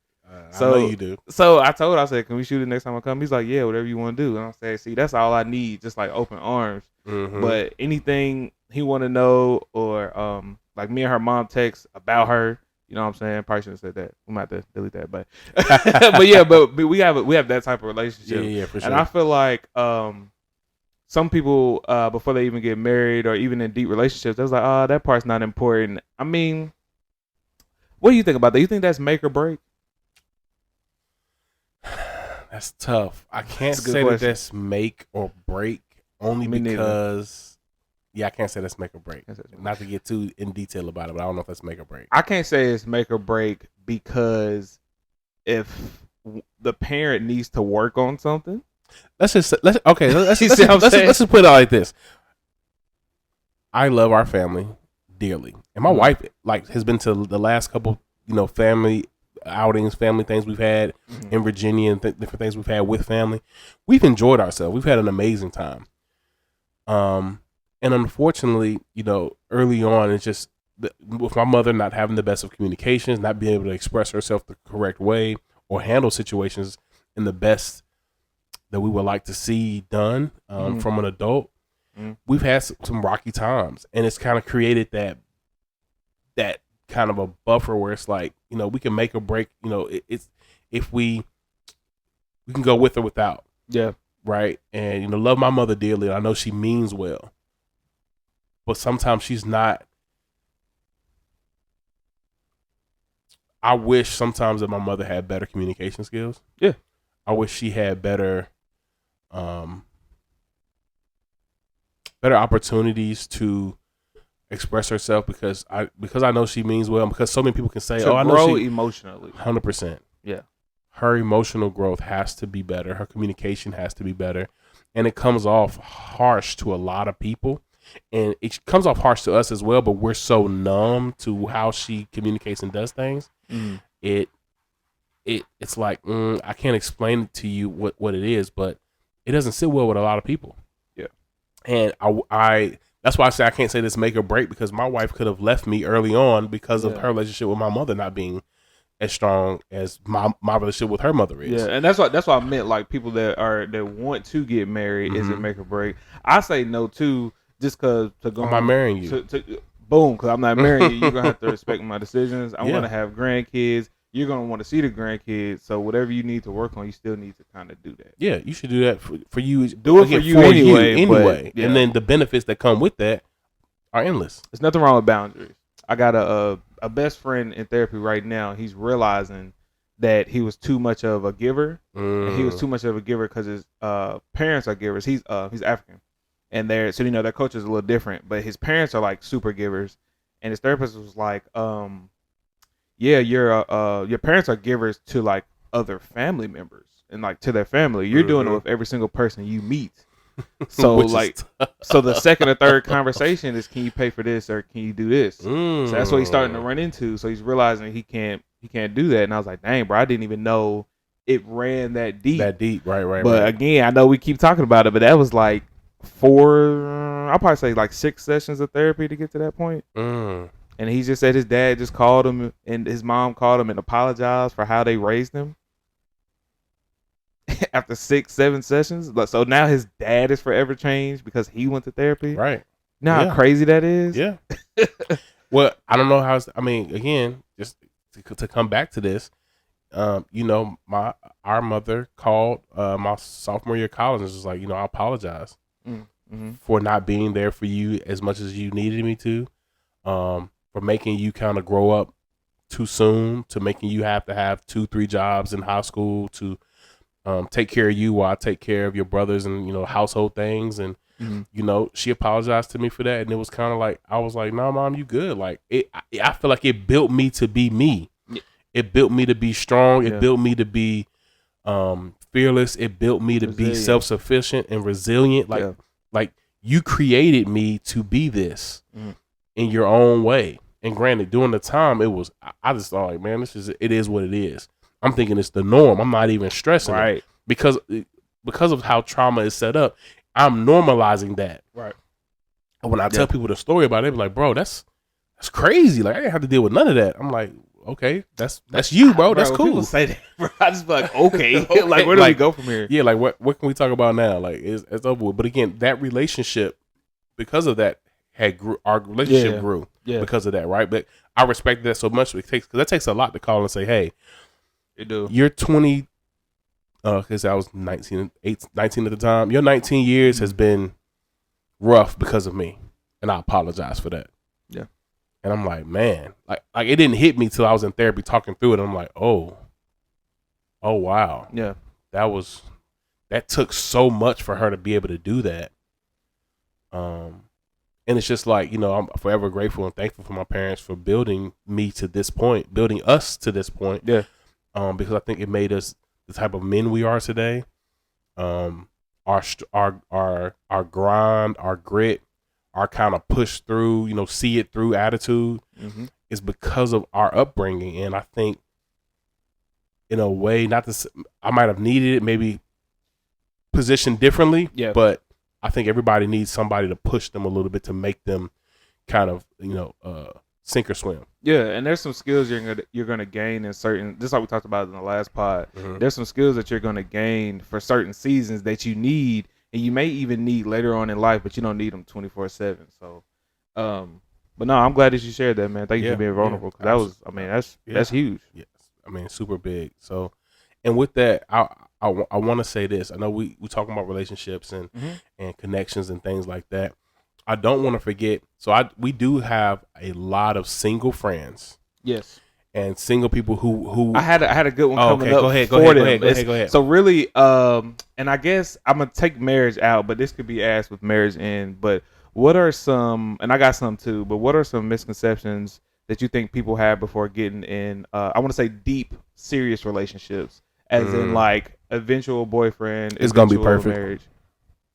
So I know you do. So I said, can we shoot it next time I come? He's like, yeah, whatever you want to do. And I said, see, that's all I need, just like open arms. Mm-hmm. But anything he want to know or like me and her mom text about her, you know what I'm saying? Probably shouldn't have said that. We might have to delete that, but but yeah, but we have that type of relationship. Yeah, for sure. And I feel like some people before they even get married or even in deep relationships, they was like, oh, that part's not important. I mean, what do you think about that? You think that's make or break? That's tough. I can't say that that's make or break only because, I can't say that's make or break. Not to get too in detail about it, but I don't know if that's make or break. I can't say it's make or break because if the parent needs to work on something, let's just put it out like this. I love our family dearly, and my wife has been to the last couple, family outings, family things we've had in Virginia and different things we've had with family. We've enjoyed ourselves. We've had an amazing time. And unfortunately, early on, it's just with my mother not having the best of communications, not being able to express herself the correct way or handle situations in the best that we would like to see done from an adult, we've had some rocky times, and it's kind of created that kind of a buffer where it's like, you know, we can make or break, you know, it's if we can go with or without. Yeah. Right. And, you know, love my mother dearly. I know she means well, but sometimes she's not. I wish sometimes that my mother had better communication skills. Yeah. I wish she had better opportunities to express herself, because I know she means well, and because so many people can say, I know grow emotionally. 100%. Yeah. Her emotional growth has to be better. Her communication has to be better. And it comes off harsh to a lot of people. And it comes off harsh to us as well, but we're so numb to how she communicates and does things. It's like, I can't explain it to you what it is, but it doesn't sit well with a lot of people. Yeah. And I that's why I say I can't say this make or break, because my wife could have left me early on because of her relationship with my mother not being as strong as my relationship with her mother is. Yeah, and that's why I meant, like, people that want to get married, is it make or break? I say no too, just because I'm not marrying you. Boom, because I'm not marrying you. You're gonna have to respect my decisions. I want to have grandkids. You're gonna want to see the grandkids. So whatever you need to work on, you still need to kind of do that. Yeah, you should do that for you. Do it for you anyway. And then the benefits that come with that are endless. There's nothing wrong with boundaries. I got a best friend in therapy right now. He's realizing that he was too much of a giver. And he was too much of a giver because his parents are givers. He's African, and their culture is a little different. But his parents are like super givers, and his therapist was like, your parents are givers to like other family members and like to their family. You're doing it with every single person you meet. So like, so the second or third conversation is, can you pay for this or can you do this? So that's what he's starting to run into. So he's realizing he can't do that. And I was like, dang, bro, I didn't even know it ran that deep. Right. But again, I know we keep talking about it, but that was like I'll probably say like 6 sessions of therapy to get to that point. And he just said his dad just called him and his mom called him and apologized for how they raised him. After 6-7 sessions, so now his dad is forever changed because he went to therapy. Right. You know how crazy that is? Yeah. Well, I don't know how. Again, just to come back to this, our mother called my sophomore year of college and was like, I apologize for not being there for you as much as you needed me to, for making you kind of grow up too soon, to making you have to have 2-3 jobs in high school to take care of you while I take care of your brothers and, household things. And, she apologized to me for that. And it was kind of like, I was like, no, Mom, you good. Like I feel like it built me to be me. Yeah. It built me to be strong. It built me to be fearless. It built me to be self-sufficient and resilient. Like you created me to be this in your own way. And granted, during the time I just thought like, man, it is what it is. I'm thinking it's the norm. I'm not even stressing it because of how trauma is set up. I'm normalizing that. Right. And when I tell people the story about it, they be like, bro, that's crazy. Like I didn't have to deal with none of that. I'm like, okay, that's you, bro. That's cool. People say that, bro. I just be like, okay. Like where do we go from here? Yeah, like what can we talk about now? Like it's over with. But again, that relationship, because of that, our relationship grew because of that, right? But I respect that so much because that takes a lot to call and say, hey, you're 20, because I was 19 at the time. Your 19 years has been rough because of me, and I apologize for that. Yeah. And I'm like, man, like it didn't hit me till I was in therapy talking through it. And I'm like, oh wow. Yeah. That took so much for her to be able to do that. And it's just like, I'm forever grateful and thankful for my parents for building me to this point, building us to this point. Yeah. Because I think it made us the type of men we are today. Our grind, our grit, our kind of push through, see it through attitude is because of our upbringing. And I think in a way, I might have needed it, maybe positioned differently, but I think everybody needs somebody to push them a little bit to make them kind of, sink or swim. Yeah, and there's some skills you're gonna gain in certain. Just like we talked about in the last pod. There's some skills that you're gonna gain for certain seasons that you need, and you may even need later on in life, but you don't need them 24/7. So, but no, I'm glad that you shared that, man. Thank you for being vulnerable. Because that was, I mean, that's huge. Yes, I mean, super big. So, and with that, I want to say this. I know we talking about relationships and connections and things like that. I don't want to forget. So we do have a lot of single friends. Yes. And single people who I had a good one coming up. Go ahead. So really, and I guess I'm gonna take marriage out, but this could be asked with marriage in. But what are some? And I got some too. But what are some misconceptions that you think people have before getting in? I want to say deep, serious relationships, as in like eventual boyfriend. It's gonna be perfect. Marriage.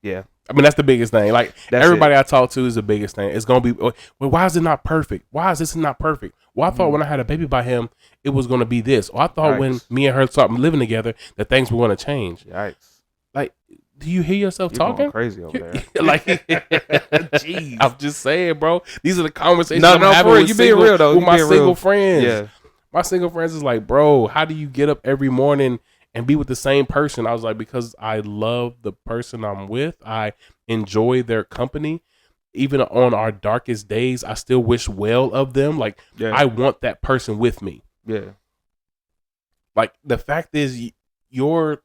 Yeah. I mean, that's the biggest thing. Like, everybody I talk to is the biggest thing. It's going to be, well, why is it not perfect? Why is this not perfect? Well, I thought when I had a baby by him, it was going to be this. Or I thought when me and her started living together, that things were going to change. Yikes. Like, do you hear yourself talking? Going crazy over there. Like, jeez. I'm just saying, bro. These are the conversations I'm having with, with my single friends. Yeah. My single friends is like, bro, how do you get up every morning and be with the same person? I was like, because I love the person I'm with. I enjoy their company. Even on our darkest days, I still wish well of them. Like, I want that person with me. Yeah. Like, the fact is, your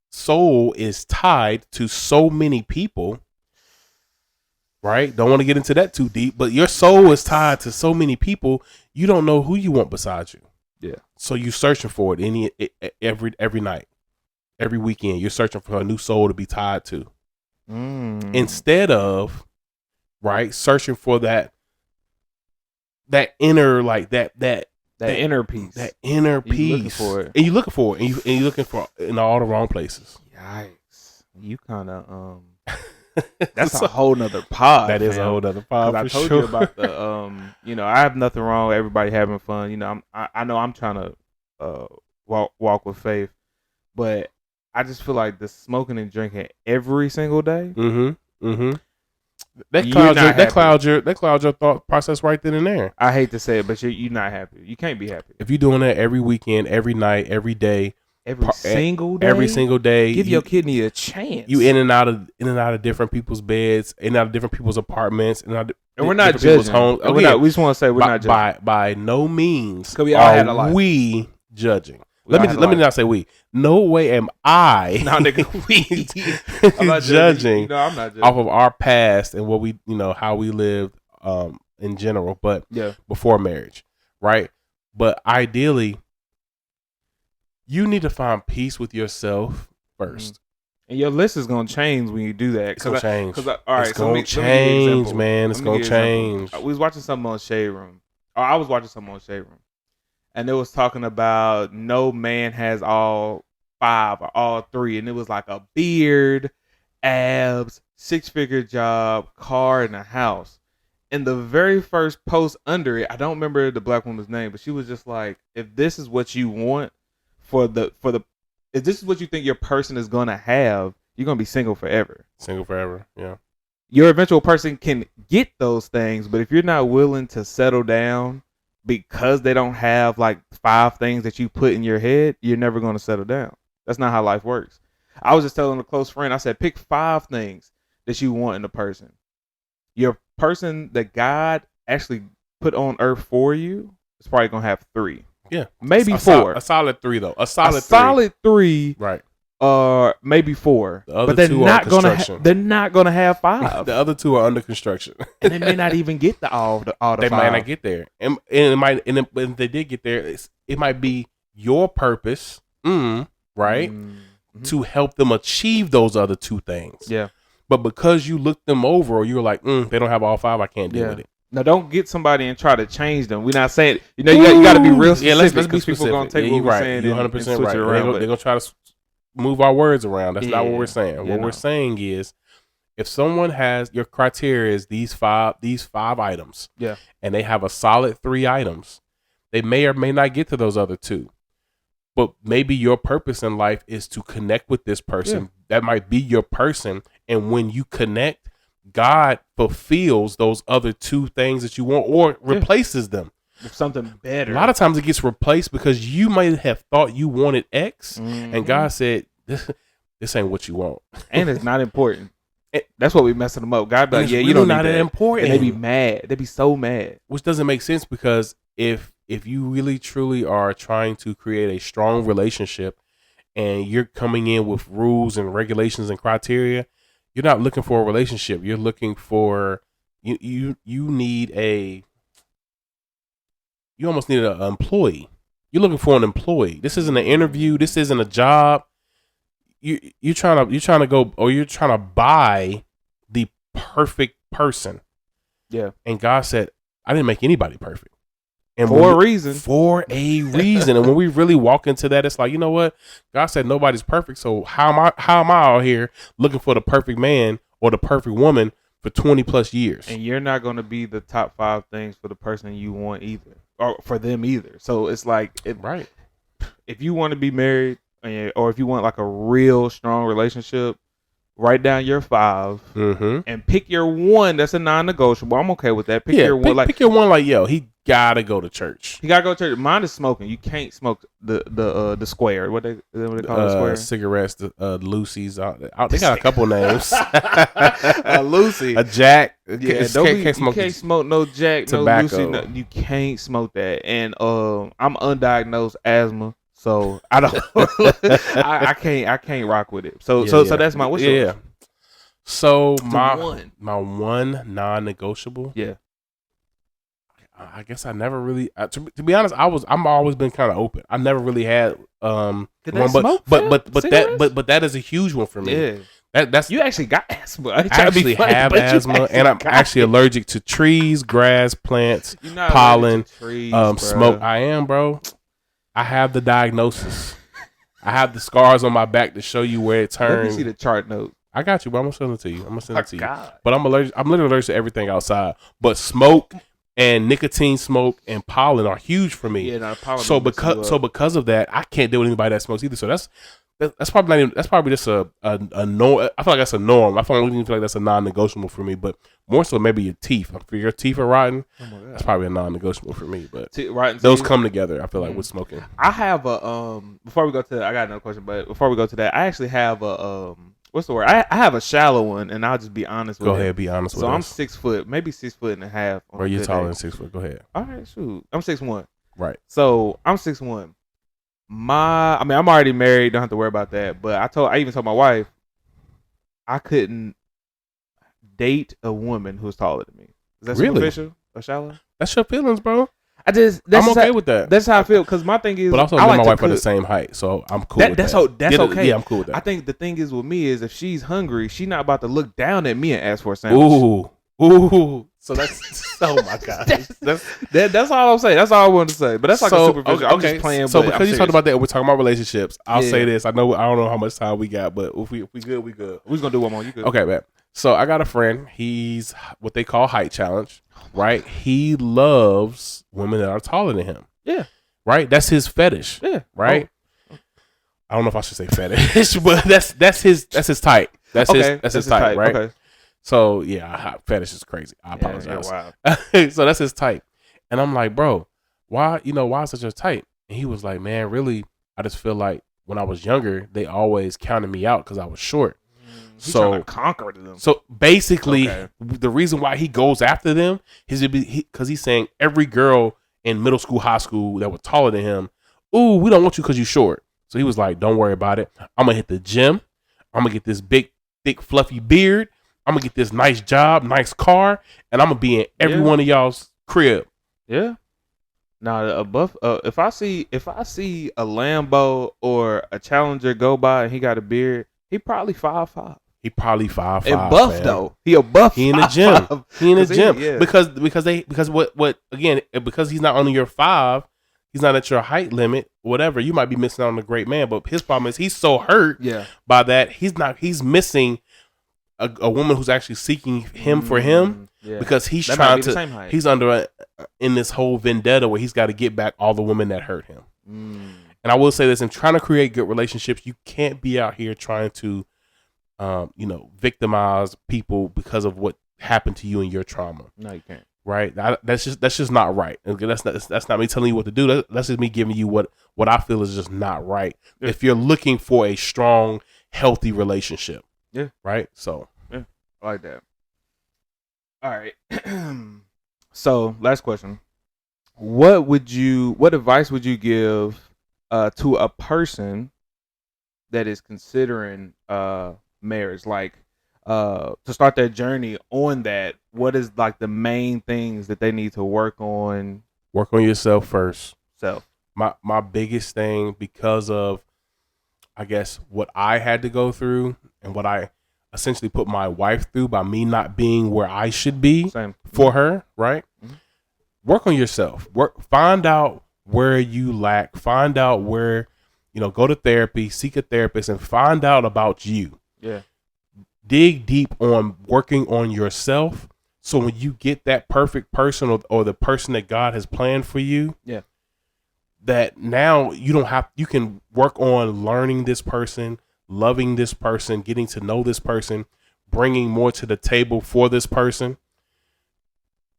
soul is tied to so many people, right? Don't want to get into that too deep, but your soul is tied to so many people. You don't know who you want beside you. Yeah. So you're searching for it every night, every weekend. You're searching for a new soul to be tied to, instead of searching for that inner, like that inner peace, that inner peace. And you're looking for it, and you're looking for it in all the wrong places. Yikes! You kind of That's a whole nother pod. That is a whole nother pod. I told you about the I have nothing wrong with everybody having fun. I know I'm trying to walk with faith, but I just feel like the smoking and drinking every single day. That clouds your thought process right then and there. I hate to say it, but you're not happy. You can't be happy if you're doing that every weekend, every night, every day. Every single day. Give your kidney a chance. You in and out of different people's beds, in and out of different people's apartments, and we're not judging. Homes. Again, we just want to say we're not judging. By no means we all had a life. We judging. Let me not say we. No way am I. No, nigga, we. I'm not judging. No, I'm not judging. Off of our past and what we, how we lived in general, but before marriage, right? But ideally, you need to find peace with yourself first. And your list is going to change when you do that. It's going to change. All right, it's going to change, man. It's going to change. We was watching something on Shade Room. Or I was watching something on Shade Room. And it was talking about no man has all 5 or all 3. And it was like a beard, abs, 6-figure job, car, and a house. And the very first post under it, I don't remember the black woman's name, but she was just like, if this is what you want, if this is what you think your person is gonna have, you're gonna be single forever. Single forever, yeah. Your eventual person can get those things, but if you're not willing to settle down because they don't have like 5 things that you put in your head, you're never gonna settle down. That's not how life works. I was just telling a close friend, I said, pick 5 things that you want in a person. Your person that God actually put on earth for you is probably gonna have 3. Yeah, maybe 4. A solid 3 though. A solid 3. Right. Maybe 4. The other but 2 are construction. They're not gonna have 5. The other 2 are under construction, and they may not even get all the. They 5. might not get there, and it might. And if they did get there, it might be your purpose, right, to help them achieve those other 2 things. Yeah. But because you looked them over, or you're like, they don't have all 5, I can't deal with it. Now, don't get somebody and try to change them. We're not saying, you got to be real specific. Yeah, let's be specific. People going to take what we're saying you're 100% and switch right. it around. They're going to try to move our words around. That's not what we're saying. What we're saying is, if someone has, your criteria is these 5 items, and they have a solid 3 items, they may or may not get to those other 2. But maybe your purpose in life is to connect with this person. That might be your person. And when you connect, God fulfills those other 2 things that you want, or replaces them. something better. A lot of times it gets replaced because you might have thought you wanted X, and God said, this ain't what you want. And it's not important. That's what we messing them up. God be like, yeah, really you don't not need that. important. And they be mad. They be so mad. Which doesn't make sense because if you really truly are trying to create a strong relationship and you're coming in with rules and regulations and criteria, you're not looking for a relationship. You're looking for you need you almost need an employee. You're looking for an employee. This isn't an interview. This isn't a job. You're trying to go, or you're trying to buy the perfect person. Yeah. And God said, I didn't make anybody perfect. And for a reason. For a reason. And when we really walk into that, it's like, you know what? God said nobody's perfect. So how am I out here looking for the perfect man or the perfect woman for 20 plus years? And you're not going to be the top 5 things for the person you want either, or for them either. So it's like, right. If you want to be married, or if you want like a real strong relationship, write down your 5 and pick your 1 that's a non-negotiable. I'm okay with that. Pick your 1. Pick your 1 like, yo, he gotta go to church. He gotta go to church. Mine is smoking. You can't smoke the square. What they call the square? Cigarettes, the Lucy's. They got a couple names. Lucy, a Jack. Yeah, you can't smoke no Jack, tobacco. No Lucy. You can't smoke that. And I'm undiagnosed asthma. So I don't, I can't rock with it. So that's my what's yours? So my 1 non-negotiable. Yeah, I guess I never really. To be honest, I'm always been kind of open. I never really had one, but that is a huge one for me. Yeah. That's you actually got asthma. I actually have asthma, and I'm actually allergic to trees, grass, plants, pollen, smoke. I am, bro. I have the diagnosis. I have the scars on my back to show you where it turns. Let me see the chart note. I got you, bro. I'm gonna send it to you. But I'm allergic. I'm literally allergic to everything outside. But smoke and nicotine smoke and pollen are huge for me. Yeah, pollen. Because of that, I can't deal with anybody that smokes either. So that's probably not even, that's probably just a norm. I feel like that's a norm. I don't even feel like that's a non-negotiable for me. But more so, maybe your teeth. If your teeth are rotten, that's probably a non-negotiable for me. But those come together. I feel like with smoking. I have a before we go to that, I got another question. But before we go to that, I actually have a what's the word? I have a shallow one, and I'll just be honest with you. Go ahead, be honest with us. So I'm 6 foot, maybe 6 foot and a half. Or you're taller than 6 foot. Go ahead. All right, shoot. I'm 6'1". Right. So I'm 6'1". I'm already married. Don't have to worry about that. But I even told my wife I couldn't date a woman who's taller than me. Is that superficial or shallow? That's your feelings, bro. I'm okay with that. That's how I feel. Because my thing is, but also, my wife are the same height, so I'm cool with that. That's okay. Yeah, I'm cool with that. I think the thing is with me is if she's hungry, she's not about to look down at me and ask for a sandwich. Ooh. So that's oh my god. That's all I'm saying. That's all I wanted to say. But that's like a superficial. I'm just playing. So because you talked about that, we're talking about relationships. I'll say this. I don't know how much time we got, but if we good, we good. We're gonna do one more. You good? Okay, man. So I got a friend. He's what they call height challenge, right? He loves women that are taller than him. Yeah. Right. That's his fetish. Yeah. Right. Oh. I don't know if I should say fetish, but that's his type. That's his type, right? Okay. So yeah, fetish is crazy. I apologize. Wow. So that's his type, and I'm like, bro, why such a type? And he was like, man, really, I just feel like when I was younger, they always counted me out because I was short. He's trying to conquer them. So basically, the reason why he goes after them is because he's saying every girl in middle school, high school that was taller than him, ooh, we don't want you because you're short. So he was like, don't worry about it. I'm gonna hit the gym. I'm gonna get this big, thick, fluffy beard. I'm gonna get this nice job, nice car, and I'm gonna be in every one of y'all's crib. Yeah. Now, if I see a Lambo or a Challenger go by and he got a beard, he probably 5'5". He probably 5'5". And buff though. He a buff. He in the gym. 5'5". He in the gym because he's not only your 5. He's not at your height limit, whatever. You might be missing out on a great man, but his problem is he's so hurt by that. He's missing a woman who's actually seeking him for him because he's trying to. He's under in this whole vendetta where he's got to get back all the women that hurt him. And I will say this: in trying to create good relationships, you can't be out here trying to, victimize people because of what happened to you and your trauma. No, you can't. right? That's just not right. Okay, that's not me telling you what to do. That's just me giving you what I feel is just not right. Yeah. If you're looking for a strong, healthy relationship, yeah, right. So yeah, I like that. All right. So last question: what advice would you give to a person that is considering marriage, like to start their journey on that? What is like the main things that they need to work on? Work on yourself first. Self. My biggest thing, because of, I guess, what I had to go through and what I essentially put my wife through by me not being where I should be for her, right? Mm-hmm. Work on yourself. Find out where you lack. Find out where, go to therapy, seek a therapist, and find out about you. Yeah. Dig deep on working on yourself, so when you get that perfect person or the person that God has planned for you, yeah, that now you can work on learning this person, loving this person, getting to know this person, bringing more to the table for this person,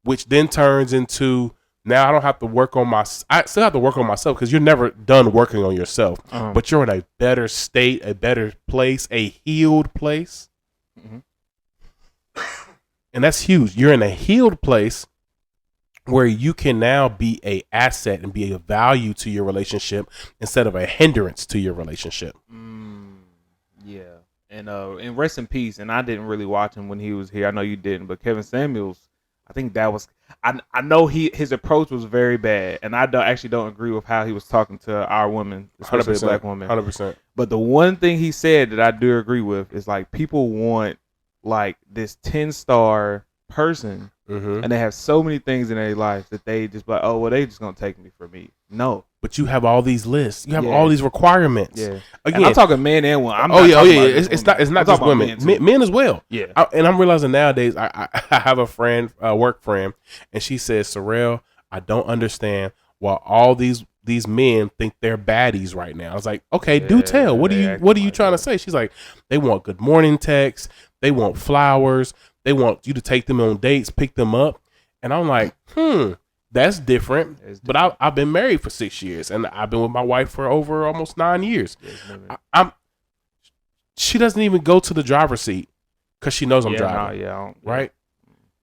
which then turns into, now I don't have to work on I still have to work on myself, because you're never done working on yourself, but you're in a better state, a better place, a healed place. Mm-hmm. And that's huge. You're in a healed place where you can now be a asset and be a value to your relationship instead of a hindrance to your relationship. Yeah. And rest in peace. And I didn't really watch him when he was here. I know you didn't, but Kevin Samuels, I think that was, I know his approach was very bad, and I actually don't agree with how he was talking to our women, especially the black women. 100%. But the one thing he said that I do agree with is, like, people want like this 10-star person, and they have so many things in their life that they just like, oh well, they just gonna take me for me. No, but you have all these lists, you have all these requirements. Yeah, again, and I'm talking men and women. It's not just women, men as well. Yeah, and I'm realizing nowadays, I have a friend, a work friend, and she says, Sorrell, I don't understand why all these men think they're baddies right now. I was like, okay, do tell. What are you trying to say? She's like, they want good morning texts, they want flowers, they want you to take them on dates, pick them up. And I'm like, that's different. But I've been married for 6 years, and I've been with my wife for over almost 9 years. She doesn't even go to the driver's seat because she knows I'm driving. Right?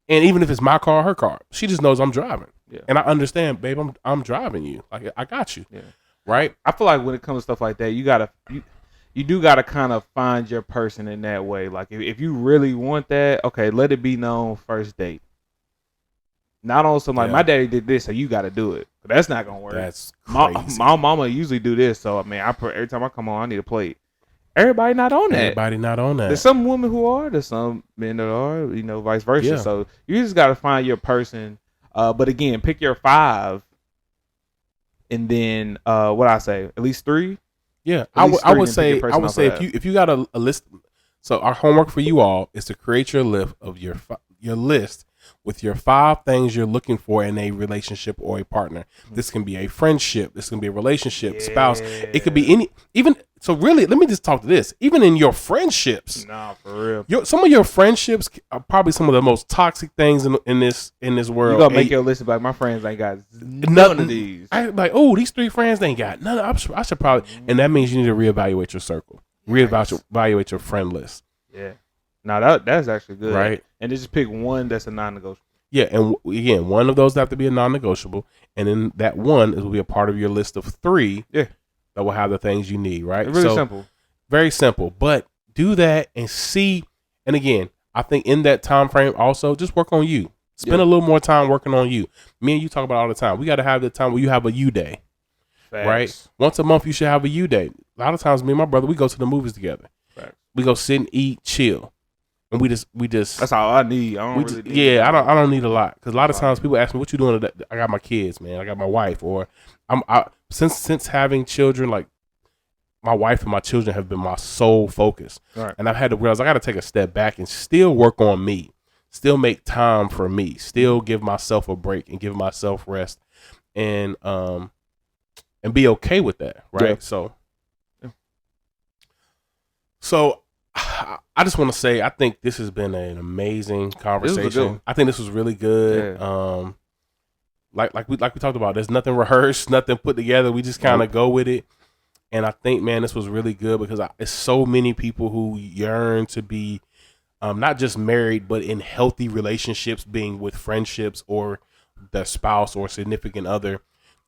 And even if it's my car or her car, she just knows I'm driving. Yeah. And I understand, babe, I'm driving you. Like, I got you. Yeah. Right? I feel like when it comes to stuff like that, you do gotta kind of find your person in that way. Like, if you really want that, okay, let it be known first date. Not on some like, my daddy did this, so you gotta do it. But that's not gonna work. That's crazy. My mama usually do this, so I mean, every time I come on, I need a plate. Everybody not on that. There's some women who are. There's some men that are. Vice versa. Yeah. So you just gotta find your person. But again, pick your 5, and then what I say, at least 3. Yeah, I would say if you got a list. So our homework for you all is to create your list of your list with your 5 things you're looking for in a relationship or a partner. This can be a friendship. This can be a relationship, spouse. It could be even. So really, let me just talk to this. Even in your friendships, nah, for real, some of your friendships are probably some of the most toxic things in this world. You gotta make your list like, my friends ain't got none of these. I like, oh, these 3 friends they ain't got none. I should probably, and that means you need to reevaluate your circle, reevaluate your friend list. Yeah, now that's actually good, right? And just pick one that's a non-negotiable. Yeah, and again, one of those have to be a non-negotiable, and then that one will be a part of your list of 3. Yeah. That will have the things you need, right? It's really simple. Very simple. But do that and see. And again, I think in that time frame also, just work on you. Spend a little more time working on you. Me and you talk about it all the time. We got to have the time where you have a you day. Facts. Right? Once a month, you should have a you day. A lot of times, me and my brother, we go to the movies together. Facts. We go sit and eat, chill. And we just. That's all I need. I don't need a lot, because a lot of times people ask me, "What you doing today?" I got my kids, man. I got my wife, or since having children, like, my wife and my children have been my sole focus, right. And I've had to realize I got to take a step back and still work on me, still make time for me, still give myself a break and give myself rest, and be okay with that, right? Yeah. So I just want to say, I think this has been an amazing conversation. I think this was really good. Yeah. Like we talked about, there's nothing rehearsed, nothing put together. We just kind of go with it. And I think, man, this was really good because it's so many people who yearn to be not just married, but in healthy relationships, being with friendships or their spouse or significant other.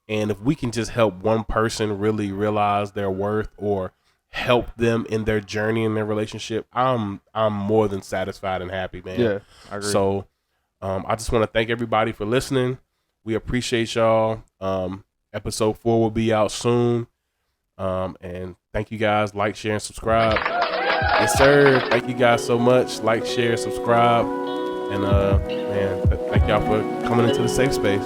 And if we can just help one person really realize their worth or help them in their journey in their relationship, I'm more than satisfied and happy, man. Yeah, I agree. So I just want to thank everybody for listening. We appreciate y'all. Episode 4 will be out soon. And thank you guys. Like, share, and subscribe. Yes, sir. Thank you guys so much. Like, share, subscribe. And man, thank y'all for coming into the safe space.